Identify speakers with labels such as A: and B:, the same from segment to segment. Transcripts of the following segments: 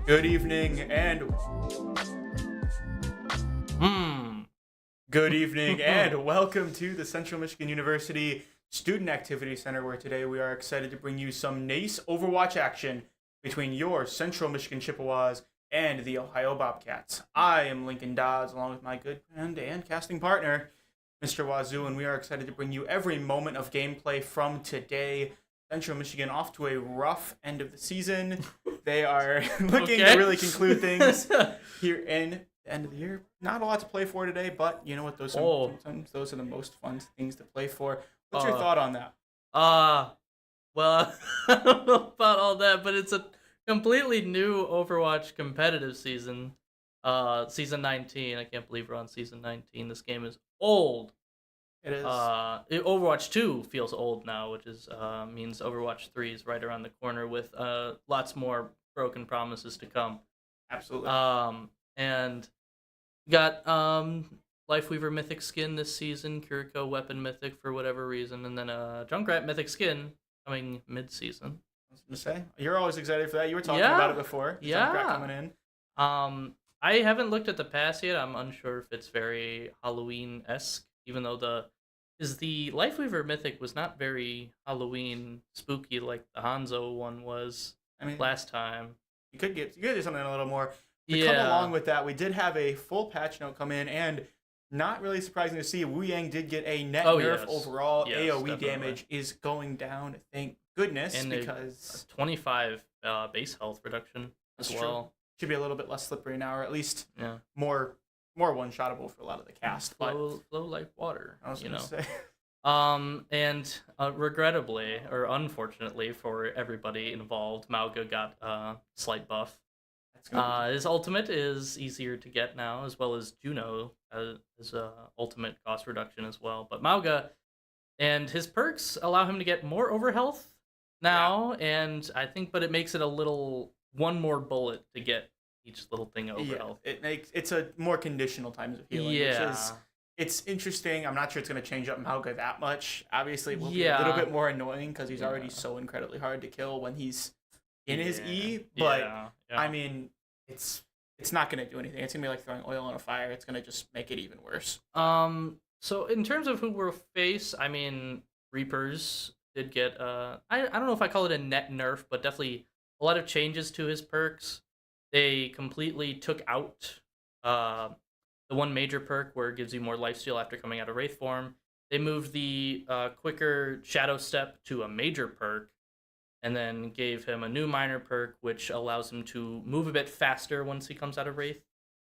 A: Good evening and good evening and welcome to the Central Michigan University Student Activity Center, where today we are excited to bring you some nice Overwatch action between your Central Michigan Chippewas and the Ohio Bobcats. I am Lincoln Dodds, along with my good friend and casting partner, Mr. Wazoo, and we are excited to bring you every moment of gameplay from today. Central Michigan off to a rough end of the season. They are looking to really conclude things here in the end of the year. Not a lot to play for today, but you know what? Sometimes those are the most fun things to play for. What's your thought on that?
B: Well, I don't know about all that, but it's a completely new Overwatch competitive season. Season 19. I can't believe we're on season 19. This game is old.
A: It is.
B: Overwatch 2 feels old now, which is means Overwatch 3 is right around the corner with lots more broken promises to come.
A: Absolutely.
B: And got Lifeweaver Mythic skin this season, Kiriko Weapon Mythic for whatever reason, and then Junkrat Mythic skin coming mid-season.
A: I was gonna say, you're always excited for that. You were talking about it before. Junkrat coming in.
B: I haven't looked at the pass yet. I'm unsure if it's very Halloween-esque, even though the Lifeweaver Mythic was not very Halloween spooky like the Hanzo one was last time.
A: You could do something a little more. To come along with that, we did have a full patch note come in, and not really surprising to see, Wu Yang did get a net nerf overall. Yes, AoE definitely. Damage is going down, thank goodness,
B: and
A: because
B: a 25 base health reduction as well.
A: True. Should be a little bit less slippery now, or at least more one-shottable for a lot of the cast.
B: Flow like water,
A: I was gonna say.
B: And regrettably, or unfortunately for everybody involved, Mauga got a slight buff. His ultimate is easier to get now, as well as Juno has ultimate cost reduction as well. But Mauga and his perks allow him to get more overhealth now, and I think, but it makes it a little one more bullet to get each little thing overhealth.
A: It's a more conditional times of healing. Which it's interesting. I'm not sure it's going to change up Mauga that much. Obviously, it will be a little bit more annoying because he's already so incredibly hard to kill when he's in his E. But I mean, it's not going to do anything. It's going to be like throwing oil on a fire. It's going to just make it even worse.
B: So in terms of who we'll face, I mean, Reapers did get I don't know if I call it a net nerf, but definitely a lot of changes to his perks. They completely took out the one major perk where it gives you more lifesteal after coming out of Wraith form. They moved the quicker Shadow Step to a major perk, and then gave him a new minor perk, which allows him to move a bit faster once he comes out of Wraith,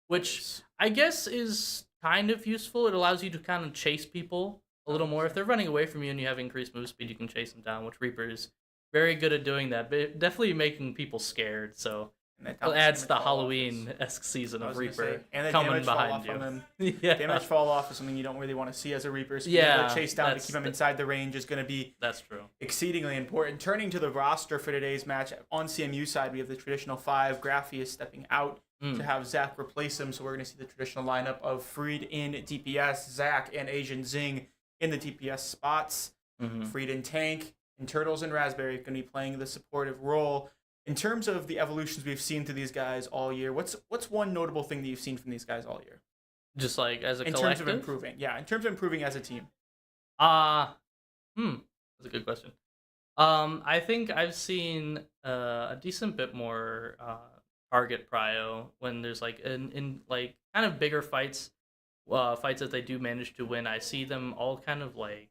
B: which I guess is kind of useful. It allows you to kind of chase people a little more. If they're running away from you and you have increased move speed, you can chase them down, which Reaper is very good at doing that, but definitely making people scared, so it adds the Halloween-esque season of Reaper coming behind you.
A: Damage fall off is something you don't really want to see as a Reaper, so being able to chase down to keep him inside the range is going to be exceedingly important. Turning to the roster for today's match, on CMU side, we have the traditional 5. Graphy is stepping out to have Zack replace him, so we're going to see the traditional lineup of Freed in DPS, Zack and AznZing in the DPS spots. Freed in tank, and Turtles and Raspberry are going to be playing the supportive role. In terms of the evolutions we've seen to these guys all year, what's one notable thing that you've seen from these guys all year?
B: Just like as a collective?
A: In terms of improving. Yeah, in terms of improving as a team.
B: That's a good question. I think I've seen a decent bit more target prio when there's like in like kind of bigger fights that they do manage to win. I see them all kind of like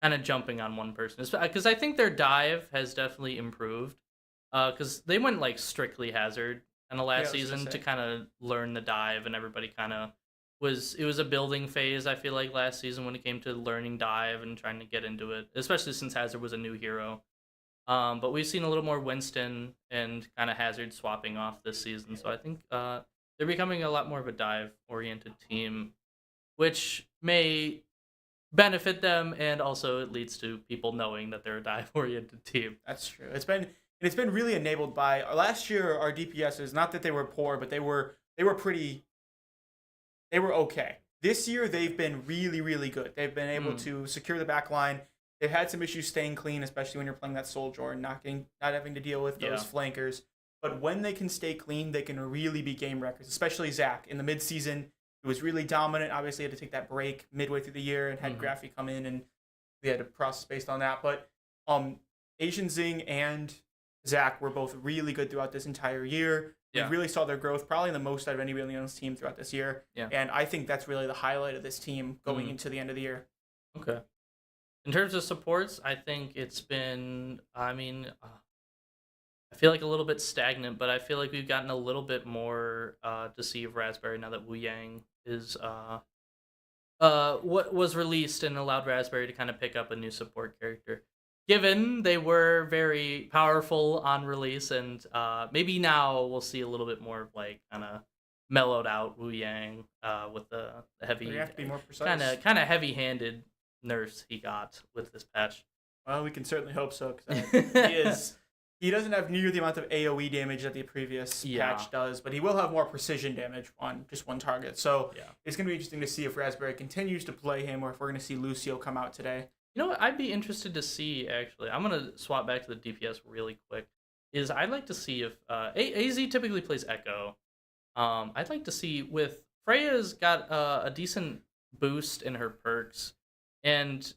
B: kind of jumping on one person, because I think their dive has definitely improved, because they went like strictly hazard in the last season to kind of learn the dive, and everybody kind of was a building phase, I feel like, last season when it came to learning dive and trying to get into it, especially since Hazard was a new hero. But we've seen a little more Winston and kind of Hazard swapping off this season, so I think they're becoming a lot more of a dive oriented team, which may benefit them, and also it leads to people knowing that they're a dive-oriented team.
A: That's true. It's been really enabled by last year. Our DPSs, not that they were poor, but they were okay. This year they've been really, really good. They've been able to secure the back line. They've had some issues staying clean, especially when you're playing that Soldier and not having to deal with those flankers. but when they can stay clean, they can really be game wreckers, especially Zack. In the midseason, he was really dominant. Obviously, had to take that break midway through the year and had Graphy come in, and we had to process based on that. But AznZing and Zack were both really good throughout this entire year. We really saw their growth, probably the most out of anybody on this team throughout this year.
B: Yeah.
A: And I think that's really the highlight of this team going into the end of the year.
B: Okay. In terms of supports, I think it's been, I feel like a little bit stagnant, but I feel like we've gotten a little bit more to see of Raspberry now that Wu Yang is what was released and allowed Raspberry to kind of pick up a new support character. Given they were very powerful on release, and maybe now we'll see a little bit more of like kind of mellowed out Wu Yang with the heavy,
A: you have to be more precise.
B: kind of heavy-handed nerfs he got with this patch.
A: Well, we can certainly hope so, because he doesn't have near the amount of AoE damage that the previous patch does, but he will have more precision damage on just one target. So it's going to be interesting to see if Raspberry continues to play him, or if we're going to see Lucio come out today.
B: You know what I'd be interested to see, actually? I'm going to swap back to the DPS really quick. I'd like to see if... AZ typically plays Echo. I'd like to see with... Freya's got a decent boost in her perks, and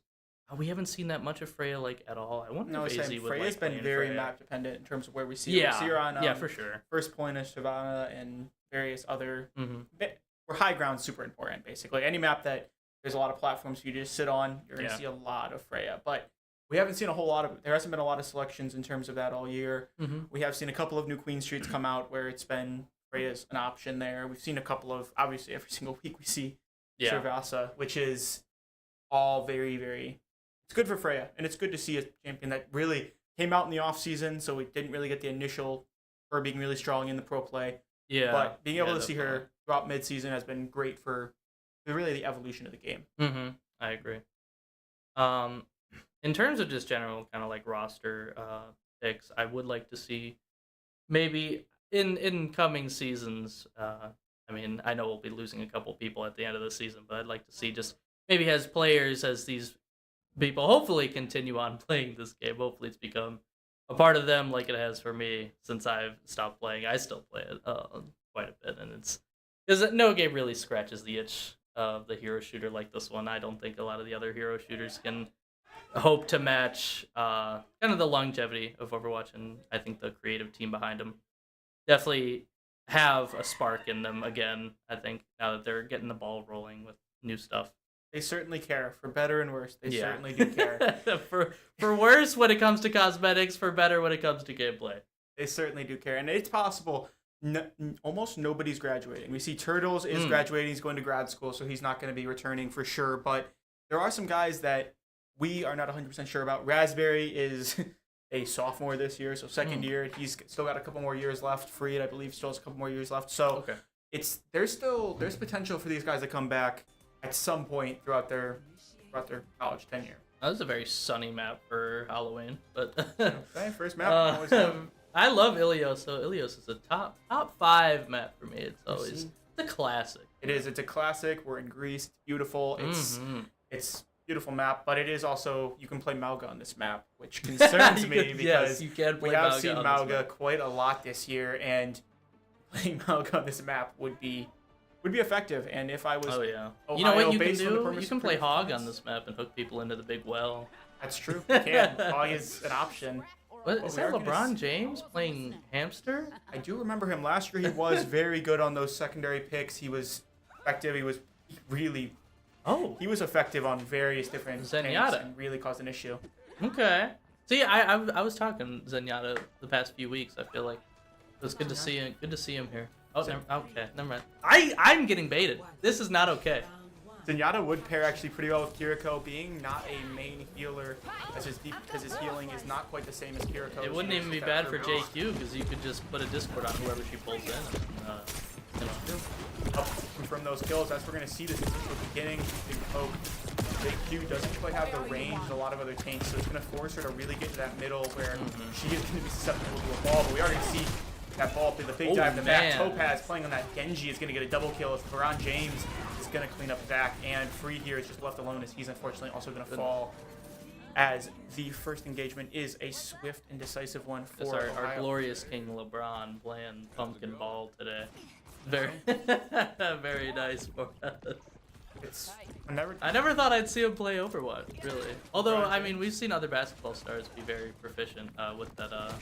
B: we haven't seen that much of Freya like at all. I wonder if AZ would
A: Freya's
B: like
A: been very
B: Freya.
A: map dependent in terms of where we see her. We see her on
B: for sure.
A: First Point of Shyvana and various other... Where high ground's super important, basically. Any map that there's a lot of platforms you just sit on, you're going to see a lot of Freya. But we haven't seen a whole lot of... There hasn't been a lot of selections in terms of that all year. We have seen a couple of new Queen Streets come out where it's been Freya's an option there. We've seen a couple of... Obviously, every single week we see Shyvana, which is all very, very... It's good for Freya, and it's good to see a champion that really came out in the off-season, so we didn't really get the initial her being really strong in the pro play. Yeah. But being able to see her throughout mid-season has been great for really the evolution of the game.
B: I agree. In terms of just general kind of like roster picks, I would like to see maybe in coming seasons, I know we'll be losing a couple people at the end of the season, but I'd like to see just maybe as players, as these people hopefully continue on playing this game. Hopefully it's become a part of them like it has for me since I've stopped playing. I still play it quite a bit, and it's because no game really scratches the itch of the hero shooter like this one. I don't think a lot of the other hero shooters can hope to match kind of the longevity of Overwatch, and I think the creative team behind them definitely have a spark in them again, I think, now that they're getting the ball rolling with new stuff.
A: They certainly care, for better and worse. They certainly do care.
B: for worse when it comes to cosmetics, for better when it comes to gameplay.
A: They certainly do care. And it's possible almost nobody's graduating. We see Turtles is graduating. He's going to grad school, so he's not going to be returning for sure. But there are some guys that we are not 100% sure about. Raspberry is a sophomore this year, so second year. He's still got a couple more years left. Freed, I believe, still has a couple more years left. So there's potential for these guys to come back at some point throughout their college tenure.
B: That was a very sunny map for Halloween, but
A: first map.
B: I love Ilios, so Ilios is a top 5 map for me. It's always a classic.
A: It is. It's a classic. We're in Greece. It's beautiful. It's beautiful map, but it is also, you can play Malga on this map, which concerns me because
B: you can play
A: we have
B: Malga
A: seen
B: on
A: Malga quite a lot this year, and playing Malga on this map would be effective. And if I was Ohio,
B: you know what you can
A: based on
B: do?
A: the
B: You can play Hog on this map and hook people into the big well.
A: That's true. You can. Hog is an option.
B: Is that LeBron James playing Hamster?
A: I do remember him last year. He was very good on those secondary picks. He was effective. He was really... he was effective on various different tanks and really caused an issue.
B: Okay. See, I was talking Zenyatta the past few weeks. I feel like it was good to see him. Good to see him here. Oh, never mind. I'm getting baited. This is not okay.
A: Zenyatta would pair actually pretty well with Kiriko, being not a main healer because his healing is not quite the same as Kiriko.
B: It wouldn't even be bad for JQ because you could just put a Discord on whoever she pulls in.
A: Help confirm those kills. As we're going to see this initial beginning, big poke. JQ doesn't quite have the range as a lot of other tanks, so it's going to force her to really get to that middle where she is going to be susceptible to a ball. But we already see that ball, the big dive in the back. Topaz playing on that Genji is going to get a double kill as LeBron James is going to clean up Zack, and Free here is just left alone as he's unfortunately also going to fall. as the first engagement is a swift and decisive one for
B: It's our
A: Ohio.
B: glorious King LeBron playing pumpkin ball today. Very, very nice for us.
A: It's
B: I never thought I'd see him play Overwatch, really. Although, I mean, we've seen other basketball stars be very proficient with that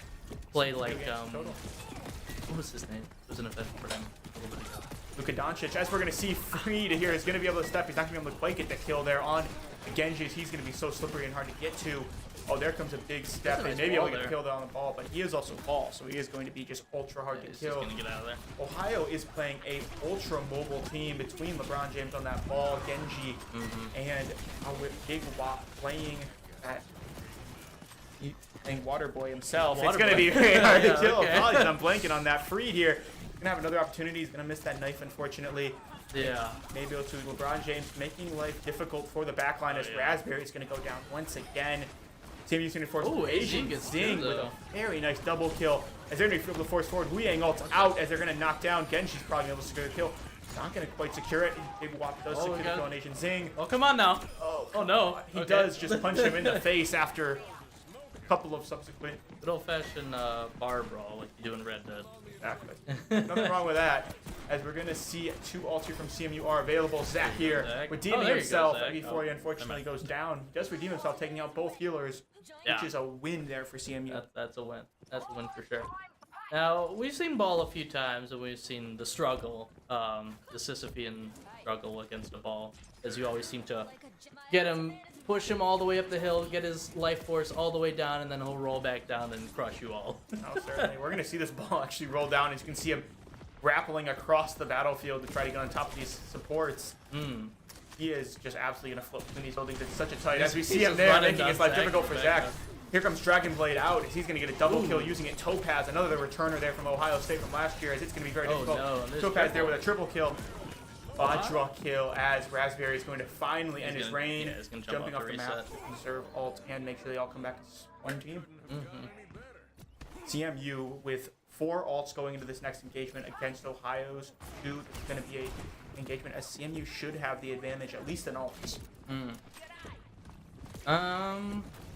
B: play like, what was his name? It was an event for him a little bit ago.
A: Luka Doncic, as we're going to see Freed here, is going to be able to step. He's not going to be able to quite get the kill there on Genji. He's going to be so slippery and hard to get to. Oh, there comes a big step.
B: Nice
A: And maybe able to
B: there.
A: get killed on the ball, but he is also tall, so he is going to be just ultra hard to
B: He's
A: kill.
B: just gonna get out of there.
A: Ohio is playing a ultra mobile team between LeBron James on that ball, Genji, and with Big Wop playing that playing Waterboy himself. It's going to be very hard to kill.
B: Okay.
A: Apologies, I'm blanking on that. Freed here. He's going to have another opportunity. He's going to miss that knife, unfortunately.
B: Yeah.
A: Maybe to LeBron James making life difficult for the backline as Raspberry is going to go down once again. CMU's going to force AznZing with a very nice double kill as they're going to be able to force forward. Liang ults out as they're going to knock down Genji's probably able to secure the kill. Not going to quite secure it. Big Wop does secure the kill on AznZing.
B: Oh, come on now. Oh no.
A: He does just punch him in the face after a couple of subsequent.
B: Good old-fashioned bar brawl like you do in Red Dead.
A: Exactly. Nothing wrong with that. As we're going to see two ults here from CMU are available. Zack here
B: Zack.
A: redeeming
B: There you go,
A: himself
B: Zack.
A: before he unfortunately goes down. He does redeem himself, taking out both healers, which is a win there for CMU.
B: That's a win. That's a win for sure. Now, we've seen Ball a few times, and we've seen the struggle, the Sisyphean struggle against the Ball, as you always seem to get him, push him all the way up the hill, get his life force all the way down, and then he'll roll back down and crush you all.
A: Oh, certainly. We're going to see this Ball actually roll down, as you can see him grappling across the battlefield to try to get on top of these supports. He is just absolutely going to flip between these buildings. It's such a tight. As we see him there, making his life difficult for Zack. Here comes Dragon Blade out as he's going to get a double kill using it. Topaz, another returner there from Ohio State from last year, as it's going to be very difficult.
B: No,
A: Topaz there with a triple kill. Vajra kill as Raspberry is going to finally end his reign,
B: yeah, he's gonna
A: jumping
B: jump
A: off the map, conserve ult, and make sure they all come back as one team. CMU with 4 ults going into this next engagement against Ohio's 2. It's going to be a engagement as CMU should have the advantage, at least in ults.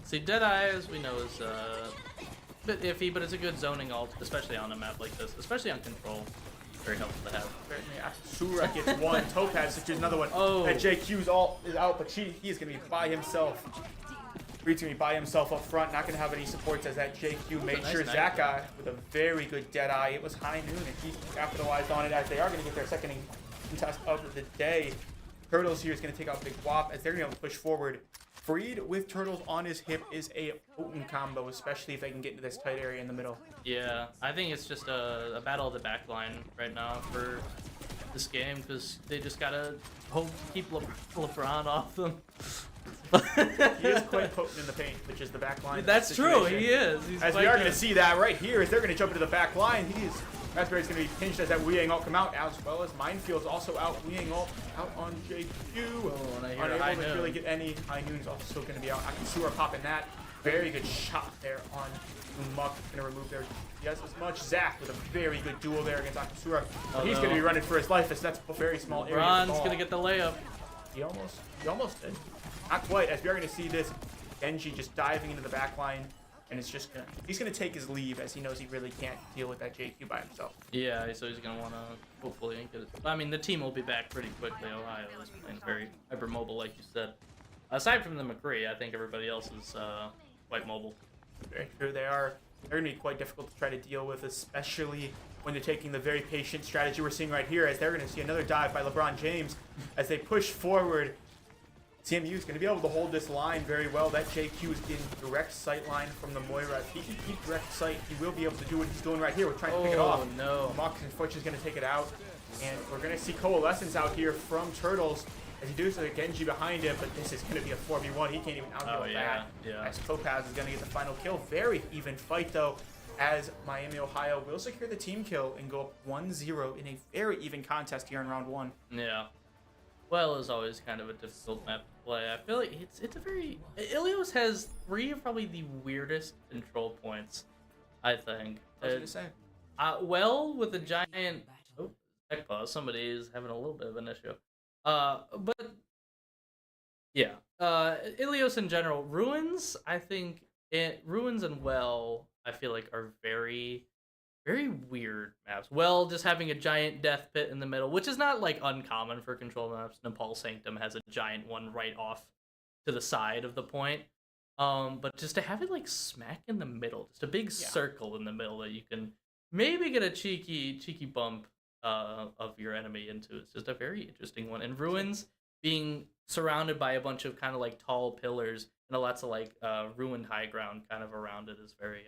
B: See, Deadeye, as we know, is a bit iffy, but it's a good zoning ult, especially on a map like this, especially on control. Very helpful to have.
A: Certainly, Asura gets one. Topaz secures another one. That JQ's ult is out, but he is going to be by himself. Reed's going to be by himself up front, not going to have any supports as that JQ made sure Zack with a very good Deadeye. It was high noon, and he capitalized on it as they are going to get their second contest of the day. Turtles here is going to take out Big Wop as they're going to be able to push forward. Freed with Turtles on his hip is a potent combo, especially if they can get into this tight area in the middle.
B: Yeah, I think it's just a battle of the backline right now for this game because they just gotta hope to keep LeBron off them.
A: He is quite potent in the paint, which is the back line.
B: That's true, he is. He's
A: as we are going to see that right here, as they're going to jump into the back line, Raspberry's going to be pinched as that Liang ult come out, as well as Minefield's also out. Liang ult out on JQ. Unable to really get any. High Noon's also going to be out. Akasura popping that. Very good shot there on Muck. Going to remove their yes as much. Zack with a very good duel there against Akasura. He's going to be running for his life as that's a very small area.
B: Ron's going to get the layup.
A: He almost did. Not quite, as we are going to see this Genji just diving into the back line, and it's just he's gonna take his leave as he knows he really can't deal with that JQ by himself.
B: Yeah, so he's gonna wanna hopefully get it. I mean, the team will be back pretty quickly. Ohio is playing very hyper mobile, like you said. Aside from the McCree, I think everybody else is quite mobile.
A: Very true. They're gonna be quite difficult to try to deal with, especially when they're taking the very patient strategy we're seeing right here, as they're gonna see another dive by LeBron James as they push forward. CMU is going to be able to hold this line very well. That JQ is in direct sight line from the Moira. If he can keep direct sight, he will be able to do what he's doing right here. We're trying to pick it off.
B: Oh, no.
A: Mox, unfortunately, is going to take it out. And we're going to see Coalescence out here from Turtles as he does the Genji behind him, but this is going to be a 4v1. He can't even outdeal that. As Topaz is going to get the final kill. Very even fight, though, as Miami, Ohio will secure the team kill and go up 1-0 in a very even contest here in round 1.
B: Yeah. Well, it's always kind of a difficult map to play. I feel like it's a very... Ilios has 3 of probably the weirdest control points, I think.
A: I was going to say.
B: Well, with the giant... Oh, tech pause. Somebody is having a little bit of an issue. But... Yeah. Ilios in general, ruins. I think ruins and well, I feel like are very, very weird maps. Well, just having a giant death pit in the middle, which is not like uncommon for control maps. Nepal Sanctum has a giant one right off to the side of the point. But just to have it like smack in the middle, just a big circle in the middle that you can maybe get a cheeky bump of your enemy into. It's just a very interesting one. And ruins being surrounded by a bunch of kind of like tall pillars and lots of like ruined high ground kind of around it is very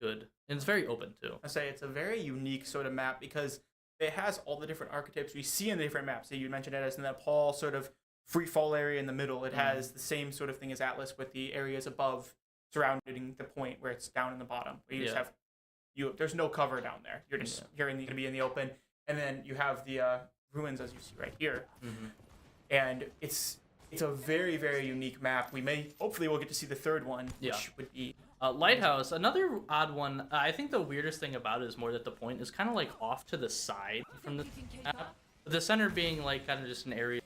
B: good, and it's very open too.
A: I say it's a very unique sort of map because it has all the different archetypes we see in the different maps. So you mentioned it as in that Nepal sort of free fall area in the middle. It has the same sort of thing as Atlas with the areas above surrounding the point where it's down in the bottom. Where you just have there's no cover down there. You're just going to be in the open, and then you have the ruins as you see right here, and it's a very, very unique map. Hopefully we'll get to see the third one, which would be
B: Lighthouse. Another odd one. I think the weirdest thing about it is more that the point is kind of like off to the side from the map, the center being like kind of just an area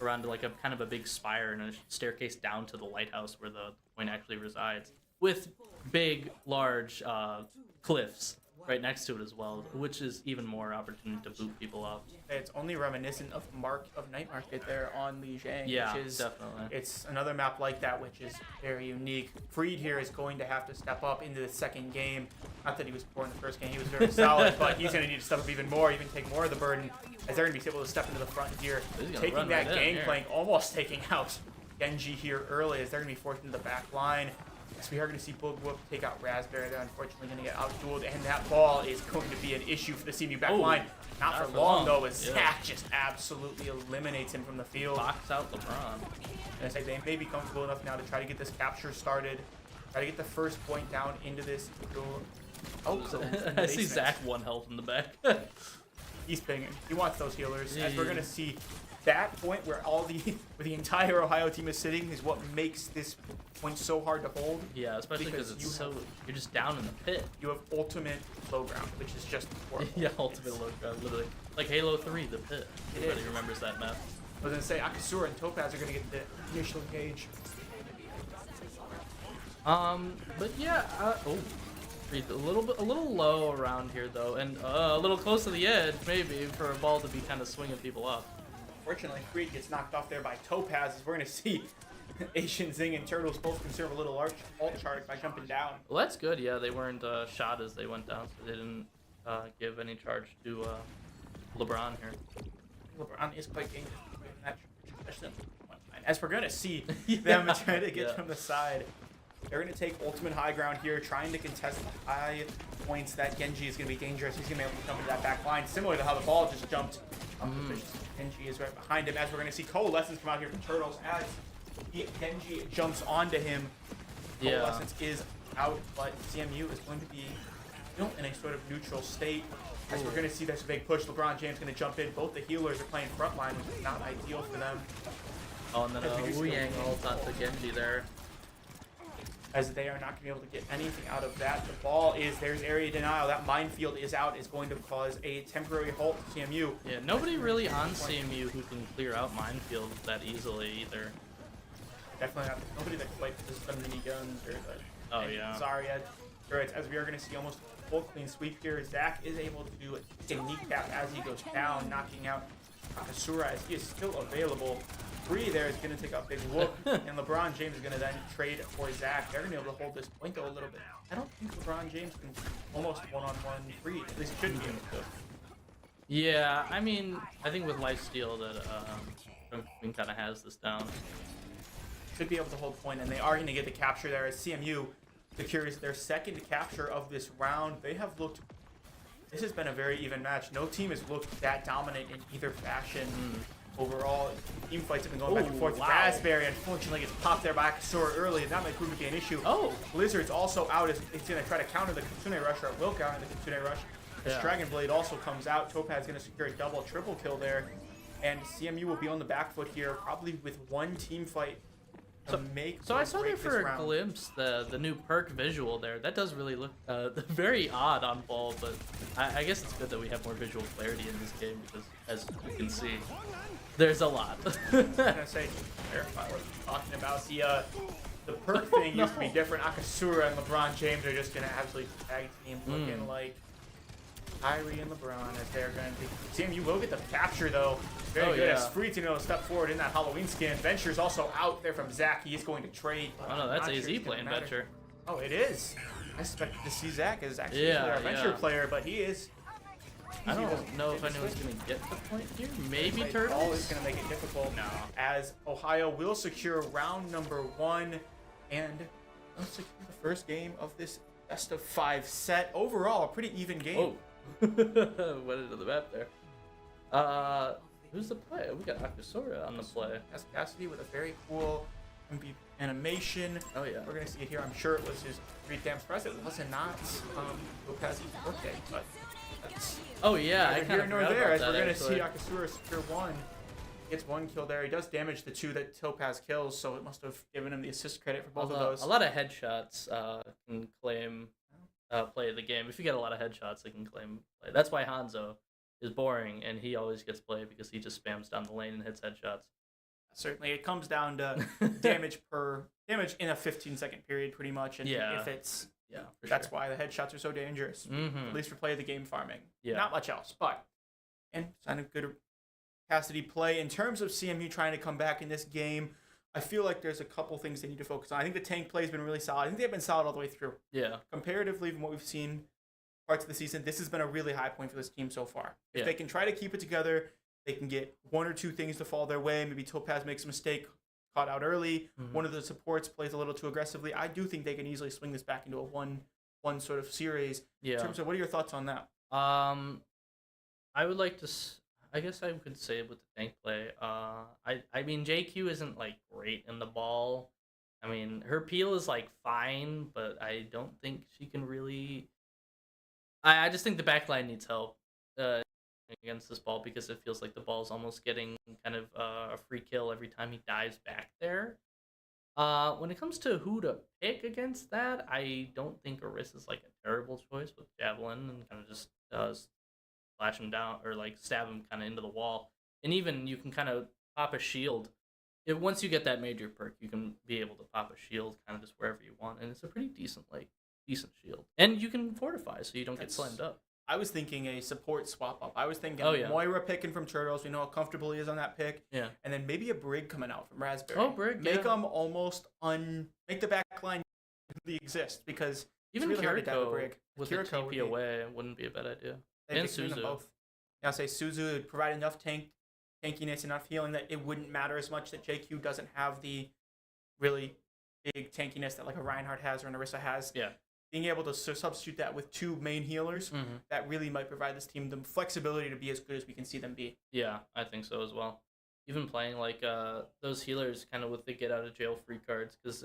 B: around like a kind of a big spire and a staircase down to the lighthouse where the point actually resides, with big, large cliffs right next to it as well, which is even more opportunity to boot people up.
A: It's only reminiscent of Night Market there on Lijiang,
B: yeah,
A: which is
B: definitely.
A: It's another map like that, which is very unique. Freed here is going to have to step up into the second game. Not that he was poor in the first game, he was very solid, but he's going to need to step up even more, even take more of the burden, as they're going to be able to step into the front here, taking that gangplank, almost taking out Genji here early, as they're going to be forced into the back line. So we are going to see Boog Whoop take out Raspberry. They're unfortunately going to get out-dueled, and that ball is going to be an issue for the CMU back line. Not for long, though, as Zack just absolutely eliminates him from the field.
B: Knocks out LeBron.
A: And it's like they may be comfortable enough now to try to get this capture started, try to get the first point down into this duel.
B: I see Zack 1 health in the back.
A: He's pinging. He wants those healers. As we're going to see, that point where where the entire Ohio team is sitting is what makes this point so hard to hold.
B: Yeah, especially because you're just down in the pit.
A: You have ultimate low ground, which is just horrible.
B: Yeah, ultimate low ground, literally. Like Halo 3, the pit. Everybody remembers that map.
A: I was going to say, Akasura and Topaz are going to get the initial engage.
B: But yeah, a little low around here though, and a little close to the edge maybe for a ball to be kind of swinging people up.
A: Fortunately, Freed gets knocked off there by Topaz, as we're going to see AznZing and Turtles both conserve a little alt charge by jumping down.
B: Well, that's good. Yeah, they weren't shot as they went down, so they didn't give any charge to LeBron here.
A: LeBron is quite dangerous in that, especially one time. As we're going to see them try to get from the side. They're going to take ultimate high ground here, trying to contest the high points that Genji is going to be dangerous. He's going to be able to jump into that back line, similar to how the ball just jumped. Genji is right behind him, as we're going to see Coalescence come out here from Turtles as Genji jumps onto him. Coalescence is out, but CMU is going to be in a sort of neutral state. As we're going to see this big push, LeBron James going to jump in. Both the healers are playing frontline, which is not ideal for them.
B: Oh, and then Wu Yang ults onto Genji there.
A: As they are not going to be able to get anything out of that. The ball there's area denial. That minefield is out, is going to cause a temporary halt to CMU.
B: Yeah, nobody really on CMU who can clear out minefield that easily either.
A: Definitely not. Nobody that quite does the miniguns or the Zarya turrets, as we are going to see almost a full clean sweep here. Zack is able to do a kneecap as he goes down, knocking out Asura as he is still available. Free there is going to take a big whoop, and LeBron James is going to then trade for Zack. They're going to be able to hold this point though a little bit. I don't think LeBron James can almost one-on-one Free. At least shouldn't be able to.
B: Yeah, I mean, I think with lifesteal that kind of has this down.
A: Should be able to hold point, and they are going to get the capture there as CMU secures their second capture of this round. They have looked. This has been a very even match. No team has looked that dominant in either fashion. Overall, team fights have been going back and forth.
B: Wow.
A: Raspberry, unfortunately, gets popped there by Akasura early, and that might prove to be an issue. Blizzard's also out as it's going to try to counter the Kitsune Rush, or will counter the Kitsune Rush. This Dragon Blade also comes out. Topaz is going to secure a double, triple kill there. And CMU will be on the back foot here, probably with one team fight
B: So I saw there for a glimpse the new perk visual there. That does really look very odd on ball, but I guess it's good that we have more visual clarity in this game because, as you can see, there's a lot.
A: I was gonna say, clarify what we're talking about. The perk thing used to be different. Akasura and LeBron James are just gonna absolutely tag team, looking like Kyrie and LeBron as they're going to be. CMU will get the capture though. Very good. As Free to step forward in that Halloween skin. Venture's also out there from Zack. He is going to trade.
B: Oh no, that's AZ playing Venture.
A: Oh, it is. I expected to see Zack as actually a Venture player, but he is.
B: I don't know if anyone's going to get the point here. Maybe Turtles.
A: All is going to make it difficult.
B: No.
A: As Ohio will secure round number 1 and will secure the first game of this best of 5 set. Overall, a pretty even game.
B: Oh. Went into the map there. Who's the player? We got Osorio on the play.
A: That's Cassidy with a very cool animation.
B: Oh yeah.
A: We're gonna see it here. I'm sure it was his 3 damn press. It wasn't not Lopez's birthday, but that's.
B: Oh yeah, I kind of
A: forgot there. As we're gonna see Akasura secure 1. Gets 1 kill there. He does damage the 2 that Topaz kills, so it must have given him the assist credit for both of those.
B: A lot of headshots can claim play the game. If you get a lot of headshots, they can claim play. That's why Hanzo is boring, and he always gets played because he just spams down the lane and hits headshots.
A: Certainly, it comes down to damage in a 15-second period, pretty much. And if it's that's why the headshots are so dangerous. At least for play of the game farming. Not much else, but and kind of good capacity play in terms of CMU trying to come back in this game. I feel like there's a couple things they need to focus on. I think the tank play has been really solid. I think they've been solid all the way through.
B: Yeah.
A: Comparatively from what we've seen parts of the season, this has been a really high point for this team so far. If they can try to keep it together, they can get 1 or 2 things to fall their way. Maybe Topaz makes a mistake, caught out early. One of the supports plays a little too aggressively. I do think they can easily swing this back into a one sort of series. In terms of, what are your thoughts on that?
B: I would like to... I guess I could say with the tank play, I mean, JQ isn't, like, great in the ball. I mean, her peel is, like, fine, but I don't think she can really... I just think the backline needs help against this ball because it feels like the ball's almost getting kind of a free kill every time he dives back there. When it comes to who to pick against that, I don't think Aris is, like, a terrible choice with Javelin and kind of just does... flash him down or like stab him kind of into the wall, and even you can kind of pop a shield. Once you get that major perk, you can be able to pop a shield kind of just wherever you want, and it's a pretty decent shield. And you can fortify so you don't get slammed up.
A: I was thinking a support swap up. I was thinking Moira picking from Turtles. We know how comfortable he is on that pick.
B: Yeah.
A: And then maybe a Brig coming out from Raspberry.
B: Oh, Brig.
A: Make them almost make the back line really exist because
B: even
A: it's really hard to have a
B: Kiriko
A: Brig.
B: with a TP away wouldn't be a bad idea. And Suzu.
A: Both. I'll say Suzu would provide enough tankiness, enough healing that it wouldn't matter as much that JQ doesn't have the really big tankiness that like a Reinhardt has or an Orisa has.
B: Yeah.
A: Being able to substitute that with 2 main healers, that really might provide this team the flexibility to be as good as we can see them be.
B: Yeah, I think so as well. Even playing like those healers kind of with the get out of jail free cards, because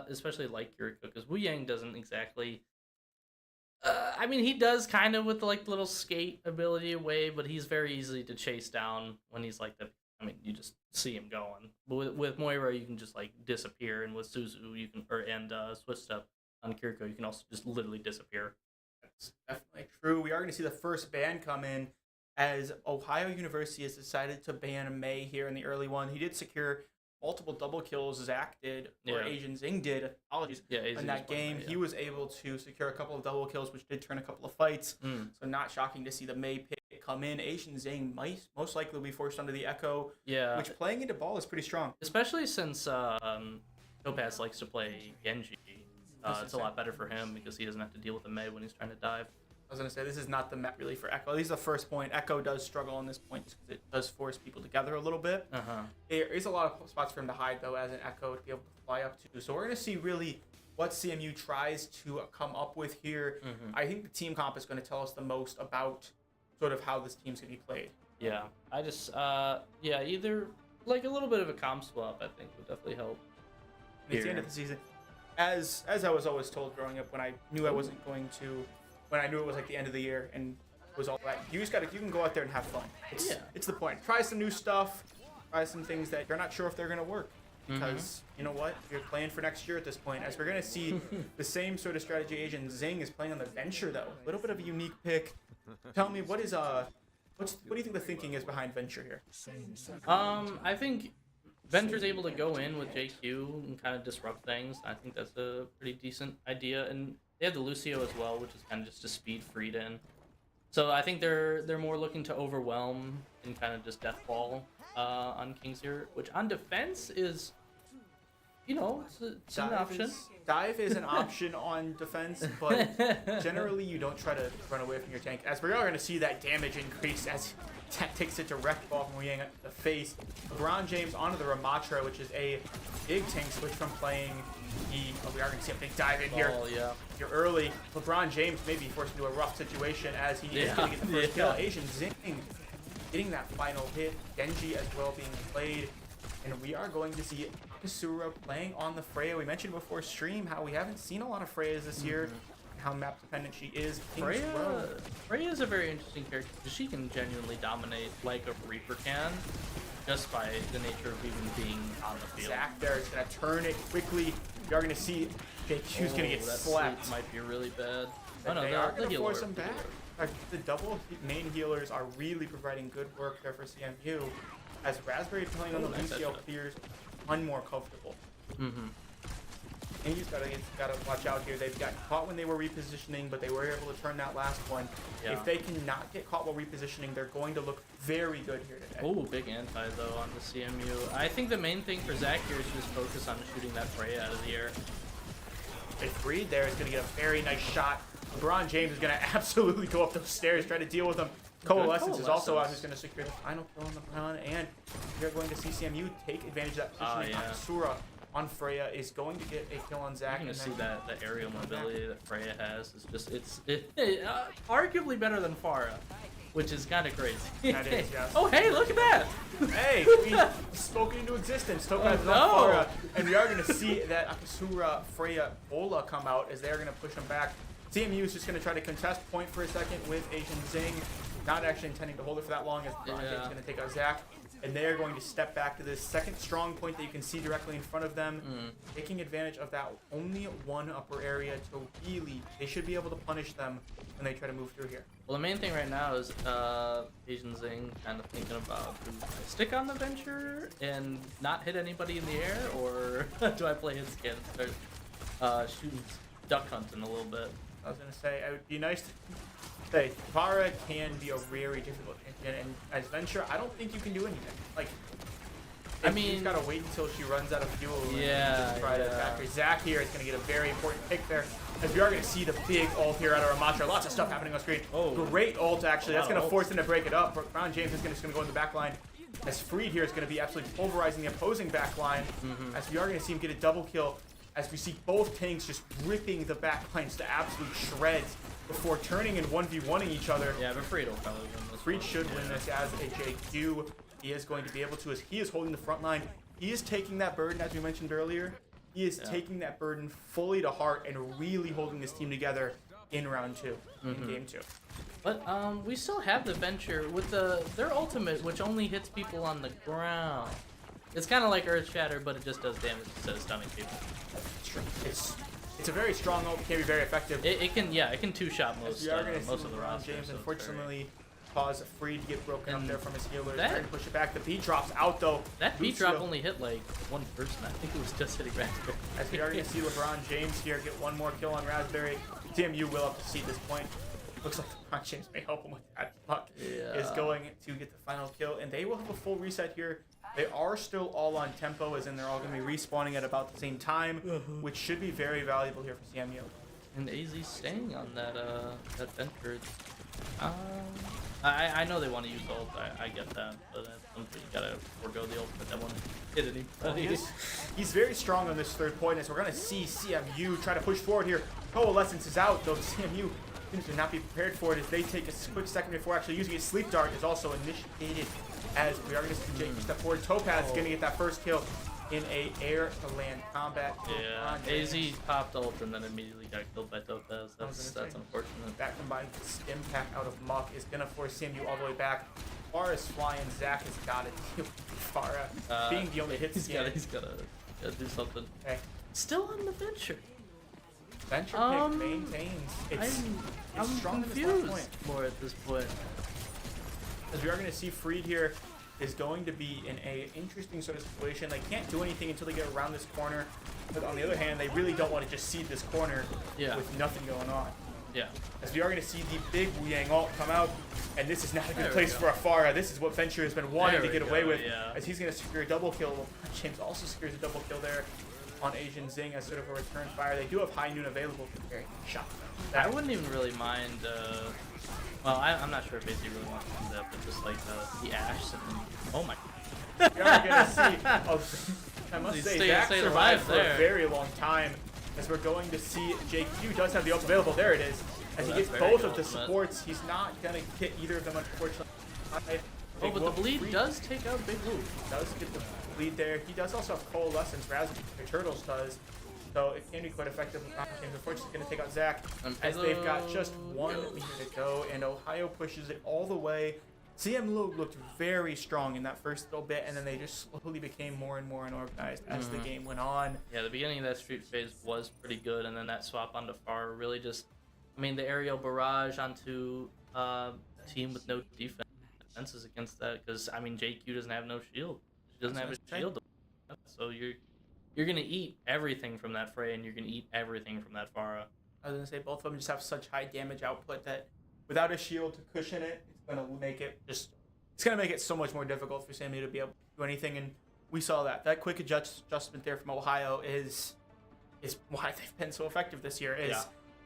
B: especially like Kiriko, because Wu Yang doesn't exactly. I mean, he does kind of with the, like, little skate ability away, but he's very easy to chase down when he's like the. I mean, you just see him going. But with Moira, you can just like disappear, and with Suzu, you can and Swift Step on Kiriko, you can also just literally disappear.
A: That's definitely true. We are going to see the first ban come in as Ohio University has decided to ban May here in the early one. He did secure multiple double kills, Zack did, or AznZing did. Apologies. In that game, he was able to secure a couple of double kills, which did turn a couple of fights. So not shocking to see the May pick come in. AznZing might most likely be forced under the Echo.
B: Yeah.
A: Which playing into ball is pretty strong.
B: Especially since Topaz likes to play Genji. It's a lot better for him because he doesn't have to deal with the May when he's trying to dive.
A: I was going to say, this is not the map really for Echo. At least the first point. Echo does struggle on this point because it does force people together a little bit. There is a lot of spots for him to hide, though, as an Echo to be able to fly up to. So we're going to see really what CMU tries to come up with here. I think the team comp is going to tell us the most about sort of how this team's going to be played.
B: Yeah. I just, either like a little bit of a comp swap, I think, would definitely help.
A: It's the end of the season. As I was always told growing up, when I knew I wasn't going to... When I knew it was like the end of the year and it was all that, you can go out there and have fun. It's the point. Try some new stuff. Try some things that you're not sure if they're gonna work. because you know what? You're playing for next year at this point. As we're gonna see the same sort of strategy AznZing is playing on the Venture though. A little bit of a unique pick. Tell me what do you think the thinking is behind Venture here?
B: I think Venture's able to go in with JQ and kind of disrupt things. I think that's a pretty decent idea, and they have the Lucio as well, which is kind of just a speed freed in. So I think they're more looking to overwhelm and kind of just deathball on Kings here, which on defense is, you know, it's an option.
A: Dive is an option on defense, but generally you don't try to run away from your tank. As we are going to see that damage increase as Zack takes a direct ball from Leung at the face. LeBron James onto the Ramatra, which is a big tank switch from playing we are going to see a big dive in here.
B: Oh, yeah.
A: You're early. LeBron James may be forced into a rough situation as he is going to get the first kill. AznZing getting that final hit. Denby as well being played. And we are going to see Osorio playing on the Freya. We mentioned before stream how we haven't seen a lot of Freyas this year, how map dependent she is.
B: Freya is a very interesting character because she can genuinely dominate like a Reaper can, just by the nature of even being on the field.
A: Zack there is going to turn it quickly. You are going to see JQ's going to get slapped.
B: Might be really bad.
A: Oh, no, they are going to force him back. The double main healers are really providing good work there for CMU. As Raspberry playing on the Lucio clears one more comfortable. And you just gotta watch out here. They've got caught when they were repositioning, but they were able to turn that last one. Yeah. If they cannot get caught while repositioning, they're going to look very good here today.
B: Oh, big anti though on the CMU. I think the main thing for Zack here is just focus on shooting that Freya out of the air.
A: If Reed there is gonna get a very nice shot. LeBron James is gonna absolutely go up those stairs, try to deal with them. Coalescence is also out who's going to secure the final kill on the run, and you're going to see CMU take advantage of that positioning. Asura on Freya is going to get a kill on Zack.
B: You're going to see that the aerial mobility that Freya has is just, it's arguably better than Pharah, which is kind of crazy.
A: That is, yes.
B: Oh, hey, look at that!
A: Hey, we spoken into existence. Topaz on Pharah, and we are going to see that Asura, Freya, Bola come out as they're going to push them back. CMU is just going to try to contest point for a second with AznZing. Not actually intending to hold it for that long as LeBron James is going to take out Zack. And they're going to step back to this second strong point that you can see directly in front of them. Taking advantage of that only one upper area to really, they should be able to punish them when they try to move through here.
B: Well, the main thing right now is AznZing kind of thinking about, do I stick on the Venture and not hit anybody in the air? Or do I play his skin and start shooting duck hunting a little bit?
A: I was going to say, it would be nice to say, Pharah can be a very difficult champion, and as Venture, I don't think you can do anything. Like, I mean, you've got to wait until she runs out of fuel.
B: Yeah,
A: try to attack her. Zack here is going to get a very important pick there, as we are going to see the big ult here out of Ramatra. Lots of stuff happening on screen. Oh, great ult, actually. That's going to force him to break it up. Brown James is just going to go in the back line. As Freed here is going to be absolutely pulverizing the opposing back line, as we are going to see him get a double kill. As we see both tanks just ripping the back lines to absolute shreds before turning and 1v1ing each other.
B: Yeah, but Freed will probably win this.
A: Freed should win this as a JQ. He is going to be able to, as he is holding the front line. He is taking that burden, as we mentioned earlier. He is taking that burden fully to heart and really holding this team together in round 2, in game 2.
B: But we still have the Venture with their ultimate, which only hits people on the ground. It's kind of like Earth Shatter, but it just does damage instead of stunning people.
A: It's a very strong ult. It can be very effective.
B: It can two-shot most of the roster.
A: James unfortunately caused Free to get broken up there from his healers. Trying to push it back. The beat drops out though.
B: That beat drop only hit like one person. I think it was just hitting Raspberry.
A: As we are going to see LeBron James here get one more kill on Raspberry. CMU will have to see this point. Looks like LeBron James may help him with that. Puck is going to get the final kill, and they will have a full reset here. They are still all on tempo, as in they're all going to be respawning at about the same time, which should be very valuable here for CMU.
B: And AZ staying on that Venture. I know they want to use ult. I get that, but that's something you gotta forego the ult, but that one hit anybody.
A: He's very strong on this third point, as we're going to see CMU try to push forward here. Coalescence is out, though CMU seems to not be prepared for it as they take a quick second before actually using it. Sleep Dart is also initiated, as we are going to see Jake step forward. Topaz is going to get that first kill in a air-to-land combat.
B: Yeah, AZ popped ult and then immediately got killed by Topaz. That's unfortunate.
A: That combined with the stim pack out of Muck is going to force CMU all the way back. as flying, Zack has got to deal with Farah being the only hit
B: He's
A: skin.
B: gotta do something.
A: Okay.
B: Still on the venture.
A: Venture pick maintains.
B: I'm
A: strong in this last
B: confused
A: point.
B: more at this point.
A: As we are going to see, Freed here is going to be in a interesting sort of situation. They can't do anything until they get around this corner. But on the other hand, they really don't want to just seed this corner with nothing going on.
B: Yeah.
A: As we are going to see the big Wu Yang ult come out, and this is not a good
B: There we
A: place
B: go.
A: for Afara. This is what Venture has been wanting
B: There
A: to
B: we
A: get away
B: go,
A: with,
B: yeah.
A: as he's going to secure a double kill. James also secures a double kill there on AznZing as sort of a return fire. They do have High Noon available for very shot.
B: I wouldn't even really mind. Well, I'm not sure if AZ really wants to do that, but just like the Ash. Oh my.
A: We are going to see. I must say, Zack
B: stay
A: survived
B: alive
A: for
B: there.
A: a very long time. As we're going to see, JQ does have the ult available. There it is. As he
B: that's
A: gets
B: very
A: both
B: good
A: of the
B: ultimate.
A: supports, he's not going to hit either of them, unfortunately.
B: Oh, but the bleed does take out Big Woo.
A: Does get the lead there. He does also have Coalescence, whereas the Turtles does. So it can be quite effective with James. Unfortunately, it's going to take out Zack as they've got just 1 meter to go, and Ohio pushes it all the way. CMU looked very strong in that first little bit, and then they just slowly became more and more unorganized as the game went on.
B: Yeah, the beginning of that street phase was pretty good, and then that swap onto Far really just, I mean, the aerial barrage onto a team with no defenses against that, because I mean JQ doesn't have no shield. She doesn't have a shield, so you're gonna eat everything from that Frey, and you're gonna eat everything from that Pharah.
A: I was gonna say both of them just have such high damage output that without a shield to cushion it, it's gonna make it so much more difficult for CMU to be able to do anything. And we saw that quick adjustment there from Ohio is why they've been so effective this year.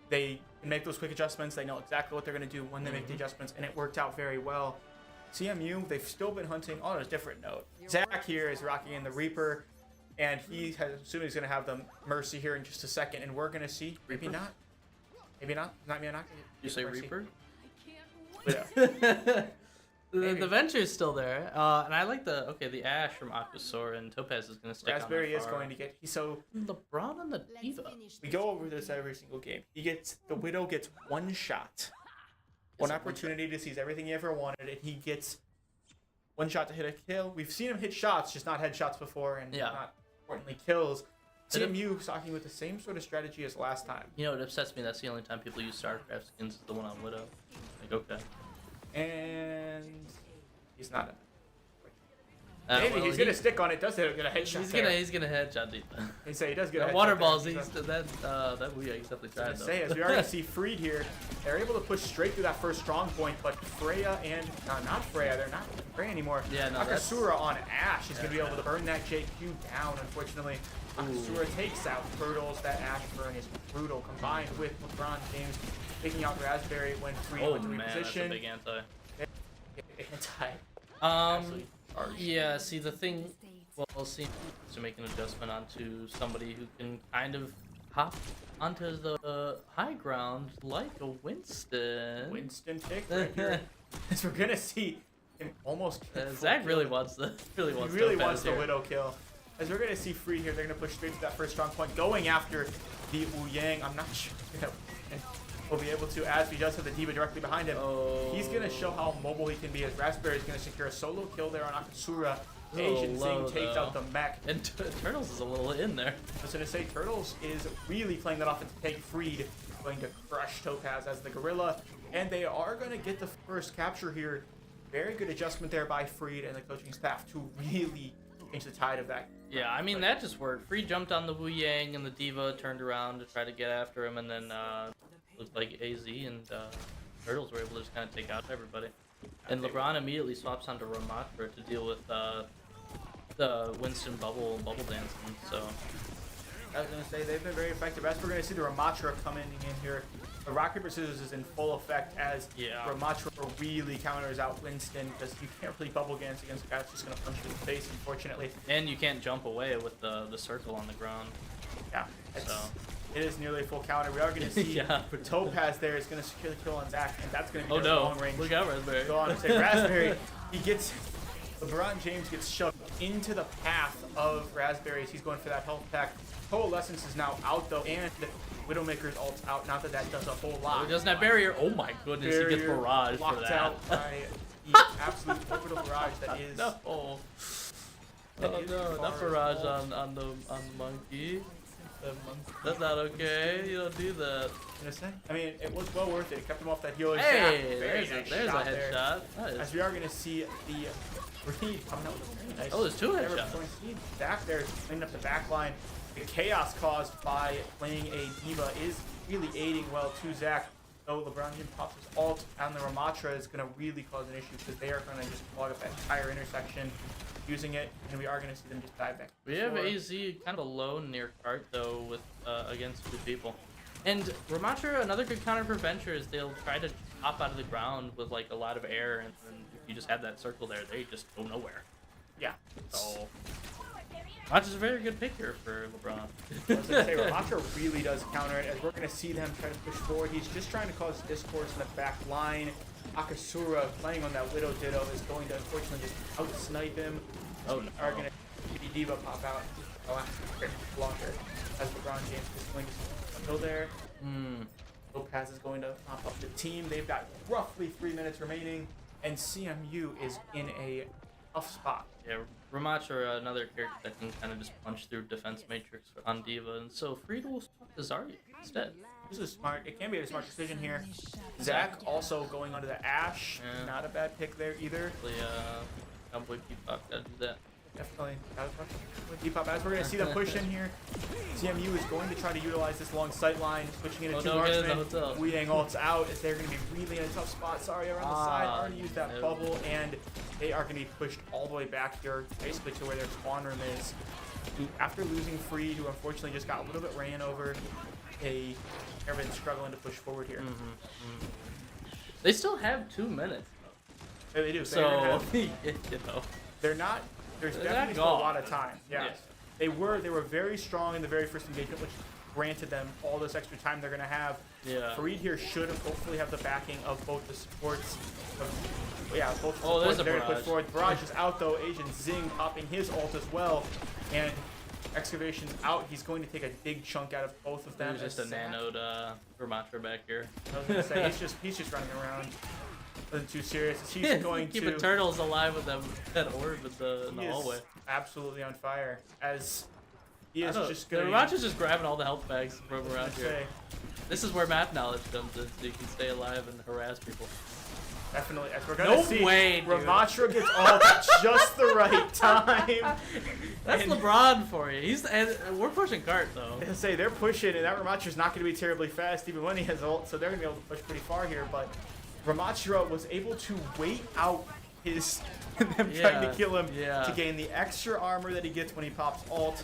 A: They can make those quick adjustments. They know exactly what they're gonna do when they make the adjustments, and it worked out very well. CMU, they've still been hunting on a different note. Zack here is rocking in the Reaper, and he has assumed he's gonna have the Mercy here in just a second, and we're gonna see maybe not. Not me.
B: You say
A: Mercy.
B: Reaper?
A: Yeah.
B: The Venture's still there, and I like the Ash from Aquasora, and Topaz is gonna stick
A: Raspberry
B: on
A: is going to get
B: LeBron and the Diva.
A: We go over this every single game. The Widow gets one shot, one opportunity to seize everything he ever wanted, and he gets one shot to hit a kill. We've seen him hit shots, just not headshots before, and not importantly kills. CMU talking with the same sort of strategy as last time.
B: You know, it upsets me. That's the only time people use StarCraft skins is the one on Widow. Like, okay.
A: And he's not.
B: Maybe
A: Maybe he's gonna stick on it. Does get a headshot?
B: He's gonna headshot deep.
A: He say he does get a
B: That
A: headshot
B: water
A: there.
B: balls. That definitely tried though.
A: Say, as we already see Freed here, they're able to push straight through that first strong point, but Freya and not Freya, they're not Freya anymore.
B: Yeah, no,
A: Akasura on Ash is gonna be able to burn that JQ down. Unfortunately, Akasura takes out Turtles. That Ash burn is brutal, combined with LeBron James taking out Raspberry when Freed went to
B: man, that's a
A: reposition.
B: big anti.
A: Absolutely harsh.
B: Yeah, see the thing, we'll see to make an adjustment onto somebody who can kind of hop onto the high ground like a Winston.
A: Winston pick right here. As we're gonna see him almost
B: Zack really wants the
A: He really wants the Widow kill. As we're gonna see Free here, they're gonna push straight to that first strong point, going after the Wu Yang. I'm not sure we'll be able to, as he does have the Diva directly behind him. He's gonna show how mobile he can be, as Raspberry is gonna secure a solo kill there on Akasura. AznZing takes out the mech.
B: And Turtles is a little in there.
A: I was gonna say Turtles is really playing that offensive take. Freed going to crush Topaz as the Gorilla, and they are gonna get the first capture here. Very good adjustment there by Freed and the coaching staff to really change the tide of that.
B: Yeah, I mean that just worked. Freed jumped on the Wu Yang, and the Diva turned around to try to get after him, and then looked like AZ and Turtles were able to just kind of take out everybody. And LeBron immediately swaps onto Ramatra to deal with the Winston bubble dancing. So
A: I was gonna say they've been very effective. As we're gonna see the Ramatra coming in here, the rock paper scissors is in full effect as Ramatra really counters out Winston, because you can't really bubble dance against a guy that's just gonna punch you in the face, unfortunately.
B: And you can't jump away with the circle on the ground.
A: Yeah.
B: So
A: it is nearly a full counter. We are going to see Topaz there is going to secure the kill on Zack, and that's going to be long range.
B: Look out, Raspberry.
A: Go on and say Raspberry. LeBron James gets shoved into the path of Raspberry as he's going for that health pack. Coalescence is now out though, and Widowmaker's ult's out. Not that that does a whole lot.
B: He doesn't have barrier. Oh my goodness, he gets barrage for that.
A: Out by the absolute orbital barrage that is.
B: No. Oh no, not barrage on the monkey. That's not okay. You don't do that.
A: I mean, it was well worth it. It kept him off that healer.
B: Hey,
A: Zack,
B: there's a headshot.
A: As we are going to see the Reed coming out with a very nice.
B: Oh, there's 2 headshots.
A: Zack there cleaning up the back line. The chaos caused by playing a diva is really aiding well to Zack. Though LeBron James pops his ult on the Ramatra is going to really cause an issue because they are going to just clog up that entire intersection using it, and we are going to see them just dive back.
B: We have AZ kind of alone near cart though with against 2 people. And Ramatra, another good counter for Venture is they'll try to hop out of the ground with like a lot of air, and then if you just have that circle there, they just go nowhere.
A: Yeah.
B: So Ramatra's a very good pick here for LeBron.
A: I was going to say, Ramatra really does counter it, as we're going to see them try to push forward. He's just trying to cause discourse in the back line. Akasura playing on that Widow Ditto is going to unfortunately just out-snipe him.
B: Oh no.
A: Are going to see Diva pop out longer as LeBron James is going to go there. Lopez is going to pop up the team. They've got roughly 3 minutes remaining, and CMU is in a tough spot.
B: Yeah, Ramatra, another character that can kind of just punch through defense matrix on Diva, and so Friedel will swap to Zarya instead.
A: This is smart. It can be a smart decision here. Zack also going onto the Ashe.
B: Yeah.
A: Not a bad pick there either.
B: Cowboy Peacock gotta do that.
A: Definitely. Depop, as we're going to see them push in here. CMU is going to try to utilize this long sight line, switching into 2 marksmen. Weedang ults out as they're going to be really in a tough spot. Sorry, around the side. Already used that bubble, and they are going to be pushed all the way back here, basically to where their spawn room is. After losing Free, who unfortunately just got a little bit ran over, they've been struggling to push forward here.
B: They still have 2 minutes.
A: Yeah, they do.
B: So,
A: they're not. There's definitely still a lot of time. Yes. They were very strong in the very first engagement, which granted them all this extra time they're going to have.
B: Yeah.
A: Fareed here should hopefully have the backing of both the supports. Both the
B: there's
A: supports
B: a
A: they're going to
B: barrage.
A: push forward. Barrage is out though. AznZing popping his ult as well, and Excavation's out. He's going to take a big chunk out of both of them.
B: There's just a nanoed Ramatra back here.
A: I was going to say he's just running around. Wasn't too serious. He's going
B: keep
A: to
B: the turtles alive with that orb in the hallway.
A: Absolutely on fire as he is just
B: going. Ramatra's just grabbing all the health bags from around here. This is where map knowledge comes in, so you can stay alive and harass people.
A: Definitely, as we're gonna see,
B: way,
A: Ramatra gets all at just the right time.
B: That's LeBron for you. We're pushing cart though.
A: I say they're pushing, and that Ramatra's not going to be terribly fast, even when he has ult. So they're going to be able to push pretty far here. But Ramatra was able to wait out his them trying to kill him to gain the extra armor that he gets when he pops ult,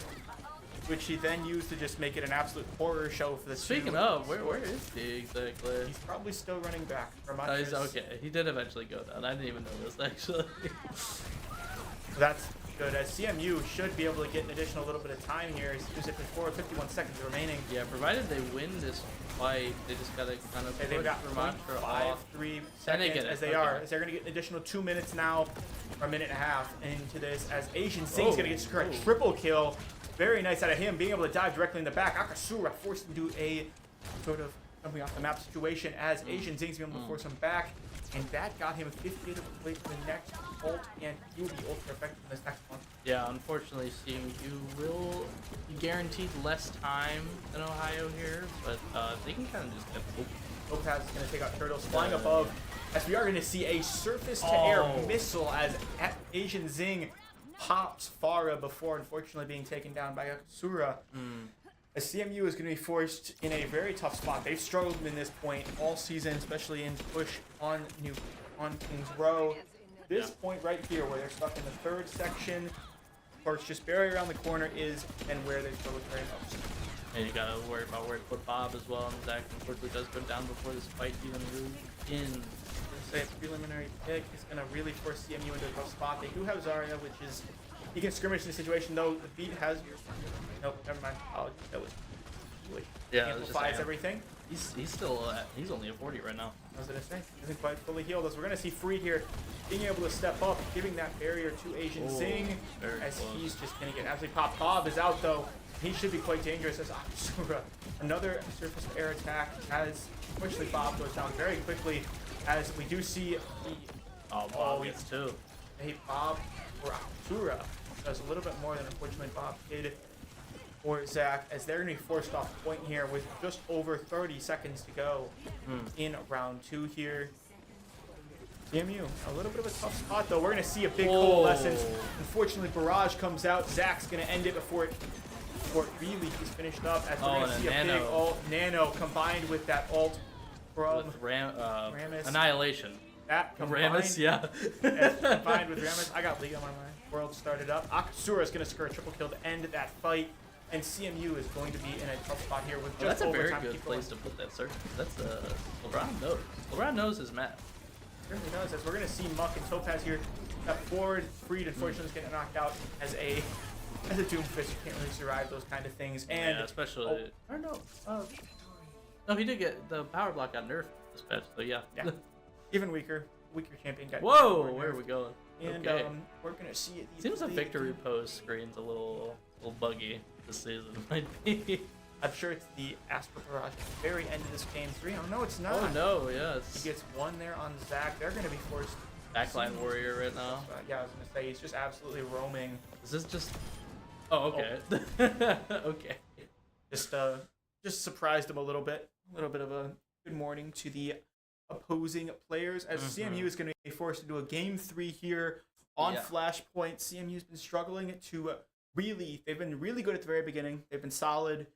A: which he then used to just make it an absolute horror show for the
B: Speaking of, where is he exactly?
A: He's probably still running back.
B: He's okay. He did eventually go down. I didn't even notice actually.
A: That's good, as CMU should be able to get an additional little bit of time here. He's at 51 seconds remaining.
B: Yeah, provided they win this fight, they just gotta kind of.
A: They've got 3 seconds as they are. As they're gonna get an additional 2 minutes now, or a minute and a half into this. As AznZing's gonna get a triple kill. Very nice out of him, being able to dive directly in the back. Akasura forced him to a sort of coming off the map situation as AznZing's able to force him back. And that got him 58 of the play for the next ult, and he will be ultra effective in this next one.
B: Yeah, unfortunately, CMU will be guaranteed less time than Ohio here, but they can kind of just get
A: Lopez is going to take out Turtles flying above, as we are going to see a surface-to-air missile as AznZing pops Farah before unfortunately being taken down by Akasura. As CMU is going to be forced in a very tough spot. They've struggled in this point all season, especially in push on Kings Row. This point right here, where they're stuck in the third section, of course, just barely around the corner is and where they struggle very most.
B: And you gotta worry about where to put Bob as well, and Zack unfortunately does go down before this fight even moves in.
A: Say a preliminary pick is going to really force CMU into a tough spot. They do have Zarya, which is he can skirmish in the situation though. The beat has nope, never mind. Apologies. That was amplifies everything.
B: He's still he's only at 40 right now.
A: I was gonna say he isn't quite fully healed. As we're gonna see Free here being able to step up, giving that barrier to AznZing as he's just gonna get absolutely popped. Bob is out though. He should be quite dangerous as Akasura. Another surface air attack as unfortunately Bob goes down very quickly. As we do see the
B: Oh, Bob
A: Oh,
B: gets two.
A: Hey, Bob or Asura does a little bit more than unfortunately Bob did for Zack, as they're going to be forced off point here with just over 30 seconds to go in round 2 here. CMU, a little bit of a tough spot though. We're going to see a big coalescence. Unfortunately, Barrage comes out. Zack's going to end it before it really is finished up. As we're going to see a big ult. Nano combined with that ult from Rammus.
B: Annihilation.
A: That combined,
B: Rammus, yeah.
A: combined with Rammus. I got Leung on my world started up. Asura is going to score a triple kill to end that fight. And CMU is going to be in a tough spot here with just overtime.
B: That's a very good place to put that circle. That's LeBron knows. LeBron knows his map.
A: Certainly does. As we're going to see Muck and Topaz here. That forward Freed unfortunately is getting knocked out as a Doomfist. You can't really survive those kind of things. And
B: yeah, especially. I don't know. No, he did get the power block got nerfed this patch. So yeah.
A: Even weaker champion got.
B: Whoa, where are we going?
A: And we're going to see it.
B: Seems the victory pose screen's a little buggy this season.
A: I'm sure it's the Asper Barrage at the very end of this game 3. Oh, no, it's not.
B: Oh, no, yeah.
A: He gets one there on Zack. They're going to be forced.
B: Backline warrior right now.
A: Yeah, I was going to say, he's just absolutely roaming.
B: Is this just... Oh, okay. Okay.
A: Just surprised him a little bit. A little bit of a good morning to the opposing players, as CMU is going to be forced into a game 3 here on Flashpoint. CMU's been struggling to they've been really good at the very beginning. They've been solid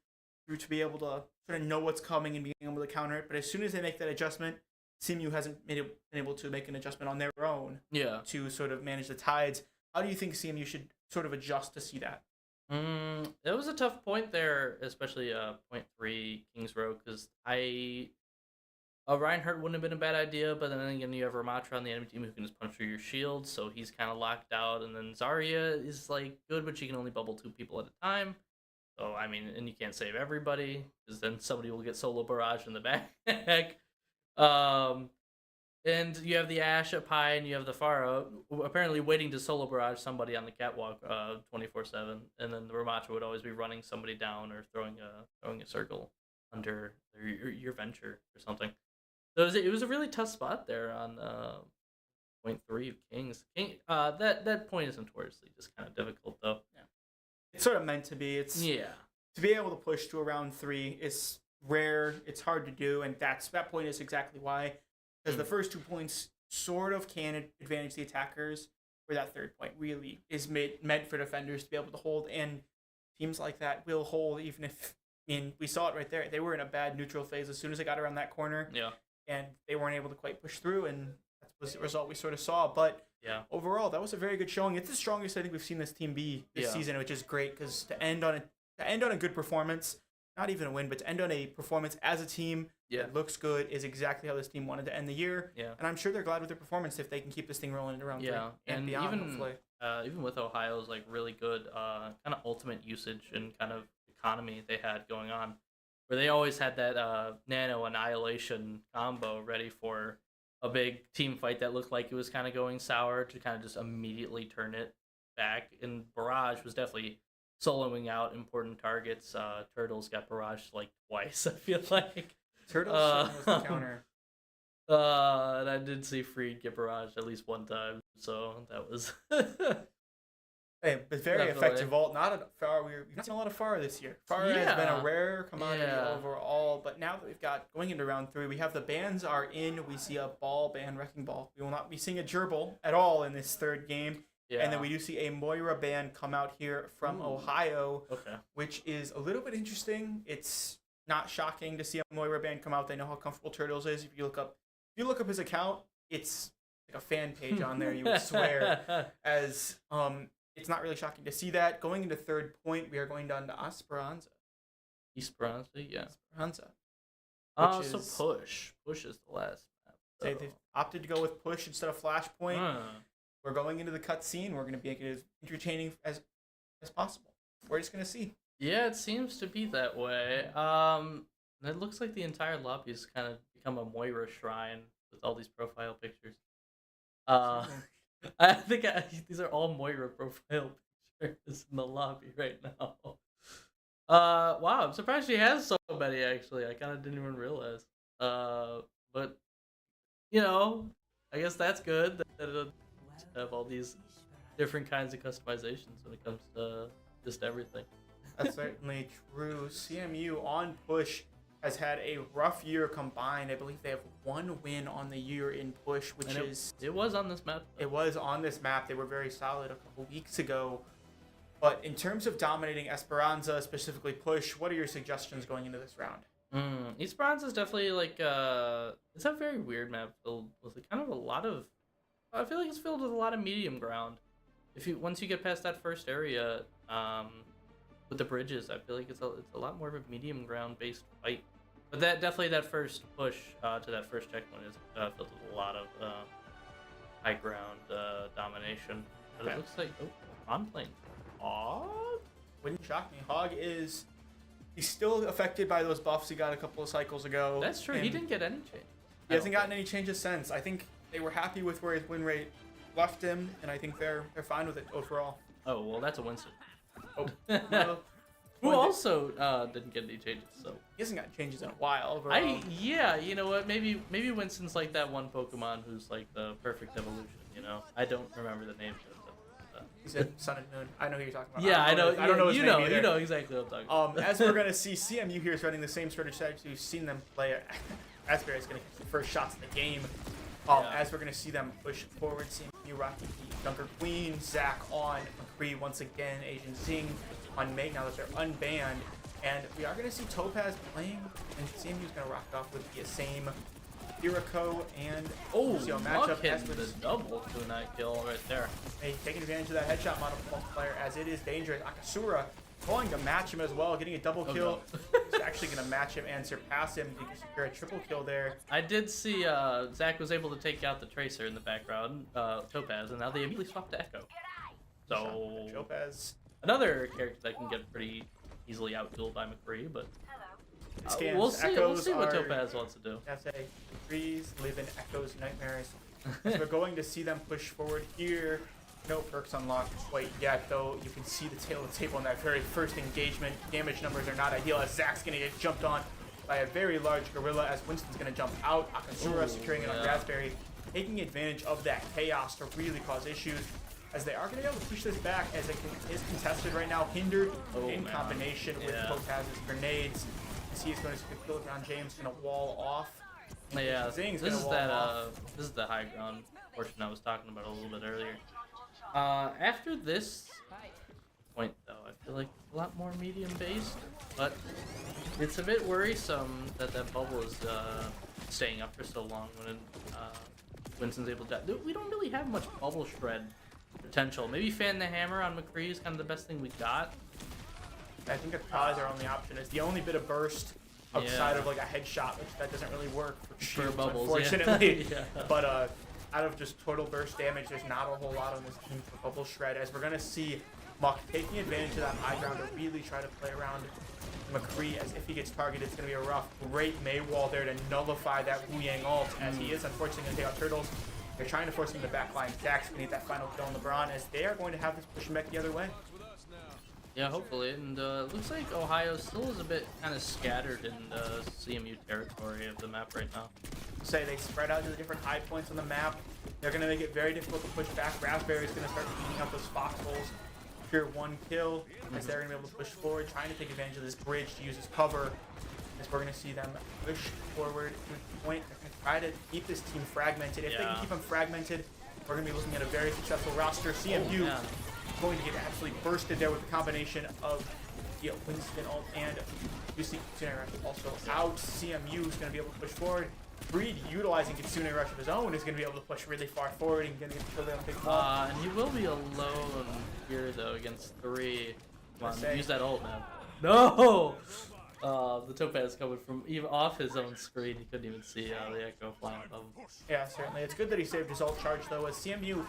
A: to be able to sort of know what's coming and being able to counter it. But as soon as they make that adjustment, CMU hasn't been able to make an adjustment on their own to sort of manage the tides. How do you think CMU should sort of adjust to see that?
B: It was a tough point there, especially point 3 Kings Row, because Reinhardt wouldn't have been a bad idea, but then again, you have Ramatra on the enemy team who can just punch through your shield, so he's kind of locked out. And then Zarya is like good, but she can only bubble 2 people at a time. So I mean, and you can't save everybody, because then somebody will get solo barrage in the back. And you have the Ashe up high, and you have the Pharah apparently waiting to solo barrage somebody on the catwalk 24/7, and then the Ramatra would always be running somebody down or throwing a circle under your venture or something. So it was a really tough spot there on point 3 of Kings. That point is notoriously just kind of difficult though.
A: Yeah. It's sort of meant to be. It's to be able to push to a round 3 is rare. It's hard to do, and that point is exactly why. Because the first 2 points sort of can advantage the attackers, where that third point really is meant for defenders to be able to hold, and teams like that will hold even if. I mean, we saw it right there. They were in a bad neutral phase as soon as they got around that corner.
B: Yeah.
A: And they weren't able to quite push through, and that was the result we sort of saw. But overall, that was a very good showing. It's the strongest I think we've seen this team be this season, which is great, because to end on a good performance, not even a win, but to end on a performance as a team that looks good is exactly how this team wanted to end the year. Yeah. And I'm sure they're glad with their performance if they can keep this thing rolling around 3 and beyond, hopefully.
B: Even with Ohio's like really good kind of ultimate usage and kind of economy they had going on, where they always had that nano annihilation combo ready for a big team fight that looked like it was kind of going sour to kind of just immediately turn it back. And Barrage was definitely soloing out important targets. Turtles got barraged like twice, I feel like.
A: Turtles was the counter.
B: And I did see Freed get barraged at least one time, so that was...
A: Hey, but very effective ult. Not a Pharah. We've not seen a lot of Pharah this year. Pharah has been a rare commodity overall, but now that we've got going into round 3, we have the bans are in. We see a ball ban, Wrecking Ball. We will not be seeing a gerbil at all in this third game. Yeah. And then we do see a Moira ban come out here from Ohio, which is a little bit interesting. It's not shocking to see a Moira ban come out. They know how comfortable Turtles is. If you look up his account, it's like a fan page on there, you would swear. As it's not really shocking to see that. Going into third point, we are going down to Esperanza.
B: Esperanza, yeah.
A: Esperanza.
B: So Push. Push is the last map. So.
A: They've opted to go with Push instead of Flashpoint. We're going into the cutscene. We're going to make it as entertaining as possible. We're just going to see.
B: Yeah, it seems to be that way. It looks like the entire lobby has kind of become a Moira shrine with all these profile pictures. I think these are all Moira profile pictures in the lobby right now. Wow, I'm surprised she has so many, actually. I kind of didn't even realize. But, you know, I guess that's good that it'll have all these different kinds of customizations when it comes to just everything.
A: That's certainly true. CMU on push has had a rough year combined. I believe they have 1 win on the year in push, which
B: it was on this map.
A: It was on this map. They were very solid a couple weeks ago. But in terms of dominating Esperanza, specifically push, what are your suggestions going into this round?
B: Esperanza is definitely like it's a very weird map filled with kind of a lot of. I feel like it's filled with a lot of medium ground. Once you get past that first area, with the bridges, I feel like it's a lot more of a medium ground based fight. But that first push to that first checkpoint is filled with a lot of high ground domination. But it looks like on plane.
A: Hog wouldn't shock me. Hog he's still affected by those buffs he got a couple of cycles ago.
B: That's true. He didn't get any change.
A: He hasn't gotten any changes since. I think they were happy with where his win rate left him, and I think they're fine with it overall.
B: Oh well, that's a Winston.
A: Oh, no.
B: Who also didn't get any changes, so
A: he hasn't gotten changes in a while. Overall.
B: You know what? Maybe Winston's like that one Pokemon who's like the perfect evolution. You know, I don't remember the name of it.
A: He said Sun and Moon. I know who you're talking about.
B: Yeah, I know.
A: I don't know his name either.
B: You know exactly what I'm talking about.
A: As we're gonna see, CMU here is running the same sort of strategy we've seen them play. Asbury is gonna catch the first shots in the game. As we're gonna see them push forward, CMU rocking the Dunker Queen, Zack on McCree once again, AznZing on Meg now that they're unbanned, and we are gonna see Topaz playing, and CMU's gonna rock off with the same Hiraco and
B: matchup hitting the double kunai kill right there.
A: Hey, taking advantage of that headshot multiplier as it is dangerous. Akasura going to match him as well, getting a double kill. He's actually going to match him and surpass him to secure a triple kill there.
B: I did see Zack was able to take out the Tracer in the background, Topaz, and now they immediately swapped to Echo. So
A: Topaz,
B: another character that can get pretty easily out-dueled by McCree, but
A: we'll
B: see what Topaz wants to do.
A: That's McCree's live in Echo's nightmares. So we're going to see them push forward here. No perks unlocked quite yet, though. You can see the tail of the tape on that very first engagement. Damage numbers are not ideal as Zack's going to get jumped on by a very large gorilla as Winston's going to jump out. Akasura securing it on Raspberry, taking advantage of that chaos to really cause issues. As they are going to be able to push this back as it is contested right now, hindered in combination with Topaz's grenades. He is going to see Kilogram James going to wall off.
B: Yeah, this is the high ground portion I was talking about a little bit earlier. After this point, though, I feel like it's a lot more medium-based, but it's a bit worrisome that bubble is staying up for so long when Winston's able to... We don't really have much bubble shred potential. Maybe Fan the Hammer on McCree is kind of the best thing we got.
A: I think that's probably their only option. Is the only bit of burst outside of like a headshot, which that doesn't really work for shields,
B: bubbles,
A: unfortunately. But out of just total burst damage, there's not a whole lot on this team for bubble shred. As we're gonna see Muck taking advantage of that high ground to really try to play around McCree, as if he gets targeted, it's gonna be a rough. Great May wall there to nullify that Wu Yang ult, as he is unfortunately gonna take out Turtles. They're trying to force him to backline. Zack's gonna get that final kill on LeBron, as they are going to have this pushing back the other way.
B: Yeah, hopefully, and it looks like Ohio still is a bit kind of scattered in the CMU territory of the map right now.
A: Say they spread out to the different high points on the map. They're going to make it very difficult to push back. Raspberry's going to start beating up those foxholes. Pure one kill, as they're going to be able to push forward, trying to take advantage of this bridge to use as cover. As we're going to see them push forward to the point. They're going to try to keep this team fragmented. If they can keep them fragmented, we're going to be looking at a very successful roster. CMU going to get absolutely bursted there with the combination of Winston ult and Kitsune Rush also out. CMU is going to be able to push forward. Breed utilizing Kitsune Rush of his own is going to be able to push really far forward and going to get killed on a big ball.
B: And he will be alone here though against 3. Come on, use that ult, man. No! The Topaz coming from even off his own screen. He couldn't even see the Echo flying above him.
A: Yeah, certainly. It's good that he saved his ult charge though, as CMU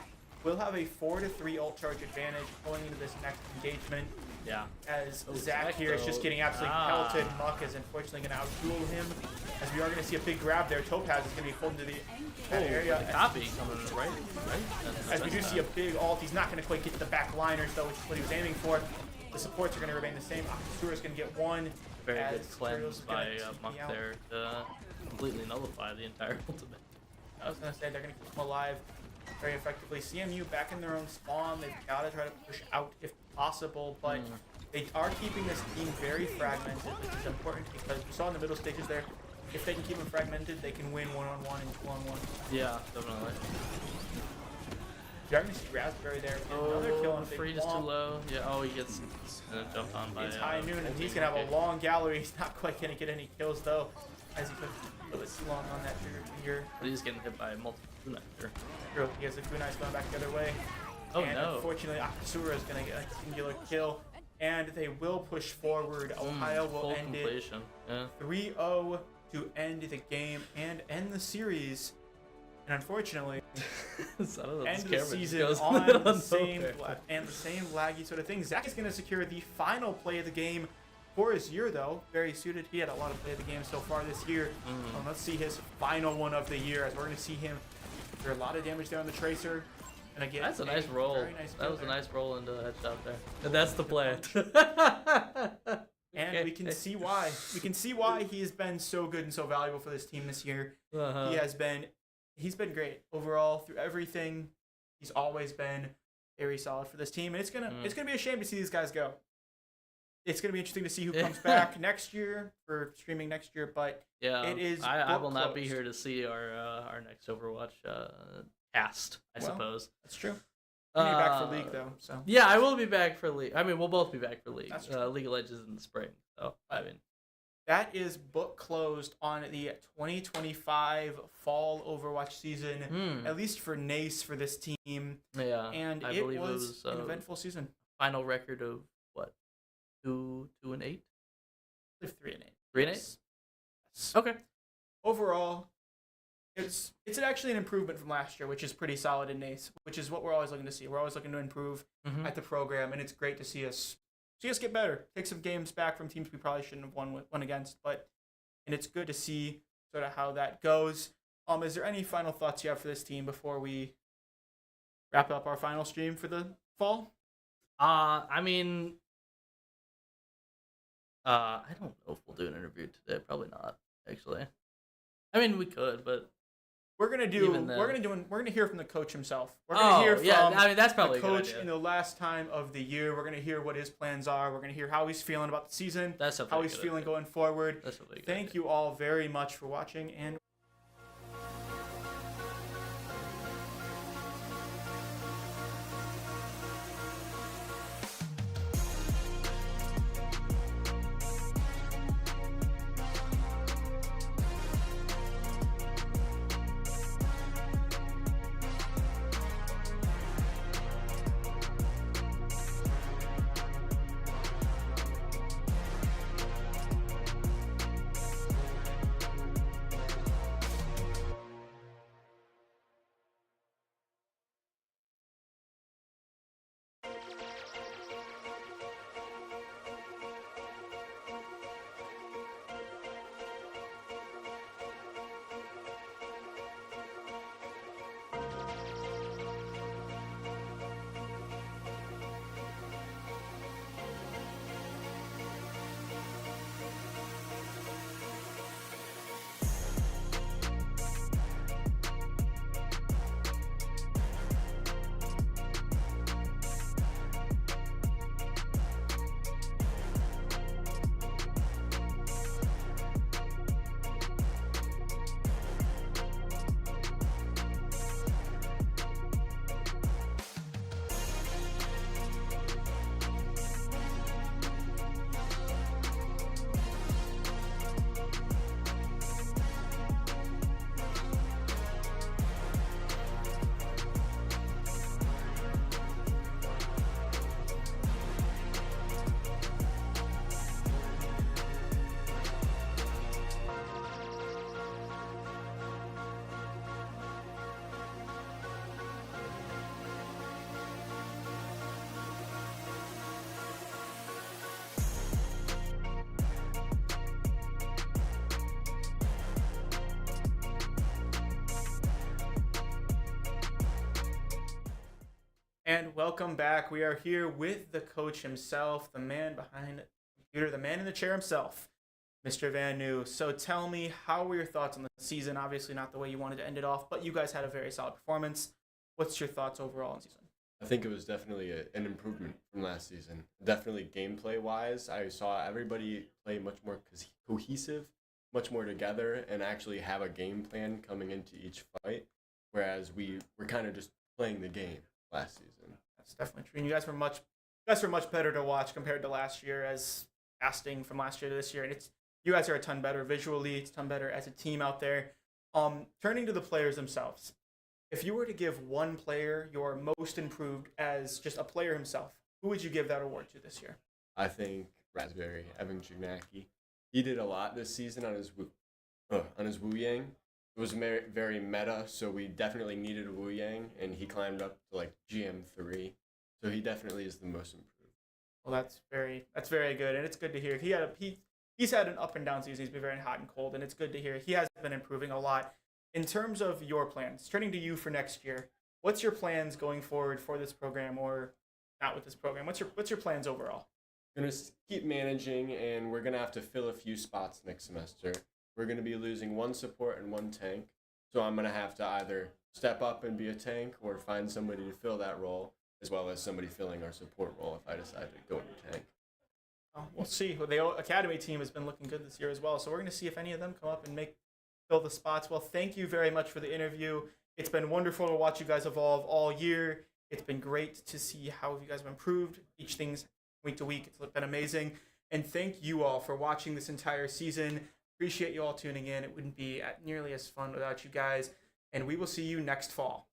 A: will have a 4-3 ult charge advantage going into this next engagement.
B: Yeah.
A: As Zack here is just getting absolutely pelted. Muck is unfortunately going to out-duel him. As we are going to see a big grab there. Topaz is going to be pulled into the area.
B: The copy coming right?
A: As we do see a big ult. He's not going to quite get to the back liners though, which is what he was aiming for. The supports are going to remain the same. Akasura is going to get one.
B: Very good cleanse by Muck there to completely nullify the entire ultimate.
A: I was gonna say they're gonna keep them alive very effectively. CMU back in their own spawn. They've got to try to push out if possible, but they are keeping this team very fragmented, which is important because we saw in the middle stages there, if they can keep them fragmented, they can win 1-on-1 and 2-on-1.
B: Yeah, definitely.
A: You're gonna see Raspberry there. Another kill on
B: Free just too low. Yeah, oh, he gets jumped on by.
A: It's High Noon, and he's gonna have a long gallery. He's not quite gonna get any kills though, as he took a little bit too long on that trigger here.
B: But he's getting hit by multiple kunai here.
A: True. He has a kunai going back the other way.
B: Oh
A: and
B: no!
A: Unfortunately, Akasura is gonna get a singular kill, and they will push forward. Ohio will end
B: completion.
A: it 3-0 to end the game and end the series. And unfortunately, end the season on the same laggy sort of thing. Zack is going to secure the final play of the game for his year, though. Very suited. He had a lot of play of the game so far this year. Let's see his final one of the year, as we're going to see him do a lot of damage there on the Tracer. And again,
B: that's a nice roll. That was a nice roll into the headshot there. And that's the play.
A: And we can see why. We can see why he has been so good and so valuable for this team this year. He's been great overall through everything. He's always been very solid for this team, and it's gonna be a shame to see these guys go. It's gonna be interesting to see who comes back next year for streaming next year. But
B: yeah,
A: it is.
B: I will not be here to see our next Overwatch cast. I suppose
A: that's true. You'll be back for League though, so
B: yeah, I will be back for League. I mean, we'll both be back for League.
A: That's
B: League of Legends in the spring. So I mean.
A: That is book closed on the 2025 fall Overwatch season, at least for Nace for this team.
B: Yeah,
A: and it was an eventful season.
B: Final record of what? 2-8?
A: 3-8.
B: 3-8.
A: Yes.
B: Okay.
A: Overall, it's actually an improvement from last year, which is pretty solid in Nace, which is what we're always looking to see. We're always looking to improve at the program, and it's great to see us get better, take some games back from teams we probably shouldn't have won against, and it's good to see sort of how that goes. Is there any final thoughts you have for this team before we wrap up our final stream for the fall?
B: I mean, I don't know if we'll do an interview today. Probably not, actually. I mean, we could, but
A: we're gonna hear from the coach himself. We're gonna hear from
B: I mean, that's probably
A: the coach in the last time of the year. We're gonna hear what his plans are. We're gonna hear how he's feeling about the season. How he's feeling going forward. Thank you all very much for watching, and And welcome back. We are here with the coach himself, the man behind the computer, the man in the chair himself, Mr. Vaneue. So tell me, how were your thoughts on the season? Obviously, not the way you wanted to end it off, but you guys had a very solid performance. What's your thoughts overall on the season?
C: I think it was definitely an improvement from last season. Definitely gameplay wise, I saw everybody play much more cohesive, much more together, and actually have a game plan coming into each fight. Whereas we were kind of just playing the game last season.
A: That's definitely true. And you guys were much better to watch compared to last year, as casting from last year to this year, and you guys are a ton better visually. It's a ton better as a team out there. Turning to the players themselves, if you were to give one player your most improved as just a player himself, who would you give that award to this year?
C: I think Raspberry, Evan Chojnacki, he did a lot this season on his Wu Yang. It was very, very meta, so we definitely needed a Wu Yang, and he climbed up to like GM3. So he definitely is the most improved.
A: Well, that's very good, and it's good to hear. He's had an up and down season. He's been very hot and cold, and it's good to hear he has been improving a lot. In terms of your plans, turning to you for next year, what's your plans going forward for this program, or not with this program? What's your plans overall?
C: We're gonna keep managing, and we're gonna have to fill a few spots next semester. We're gonna be losing one support and one tank, so I'm gonna have to either step up and be a tank, or find somebody to fill that role, as well as somebody filling our support role if I decide to go into tank.
A: We'll see. Well, the academy team has been looking good this year as well, so we're going to see if any of them come up and fill the spots. Well, thank you very much for the interview. It's been wonderful to watch you guys evolve all year. It's been great to see how you guys have improved each thing's week to week. It's been amazing. And thank you all for watching this entire season. Appreciate you all tuning in. It wouldn't be nearly as fun without you guys. And we will see you next fall.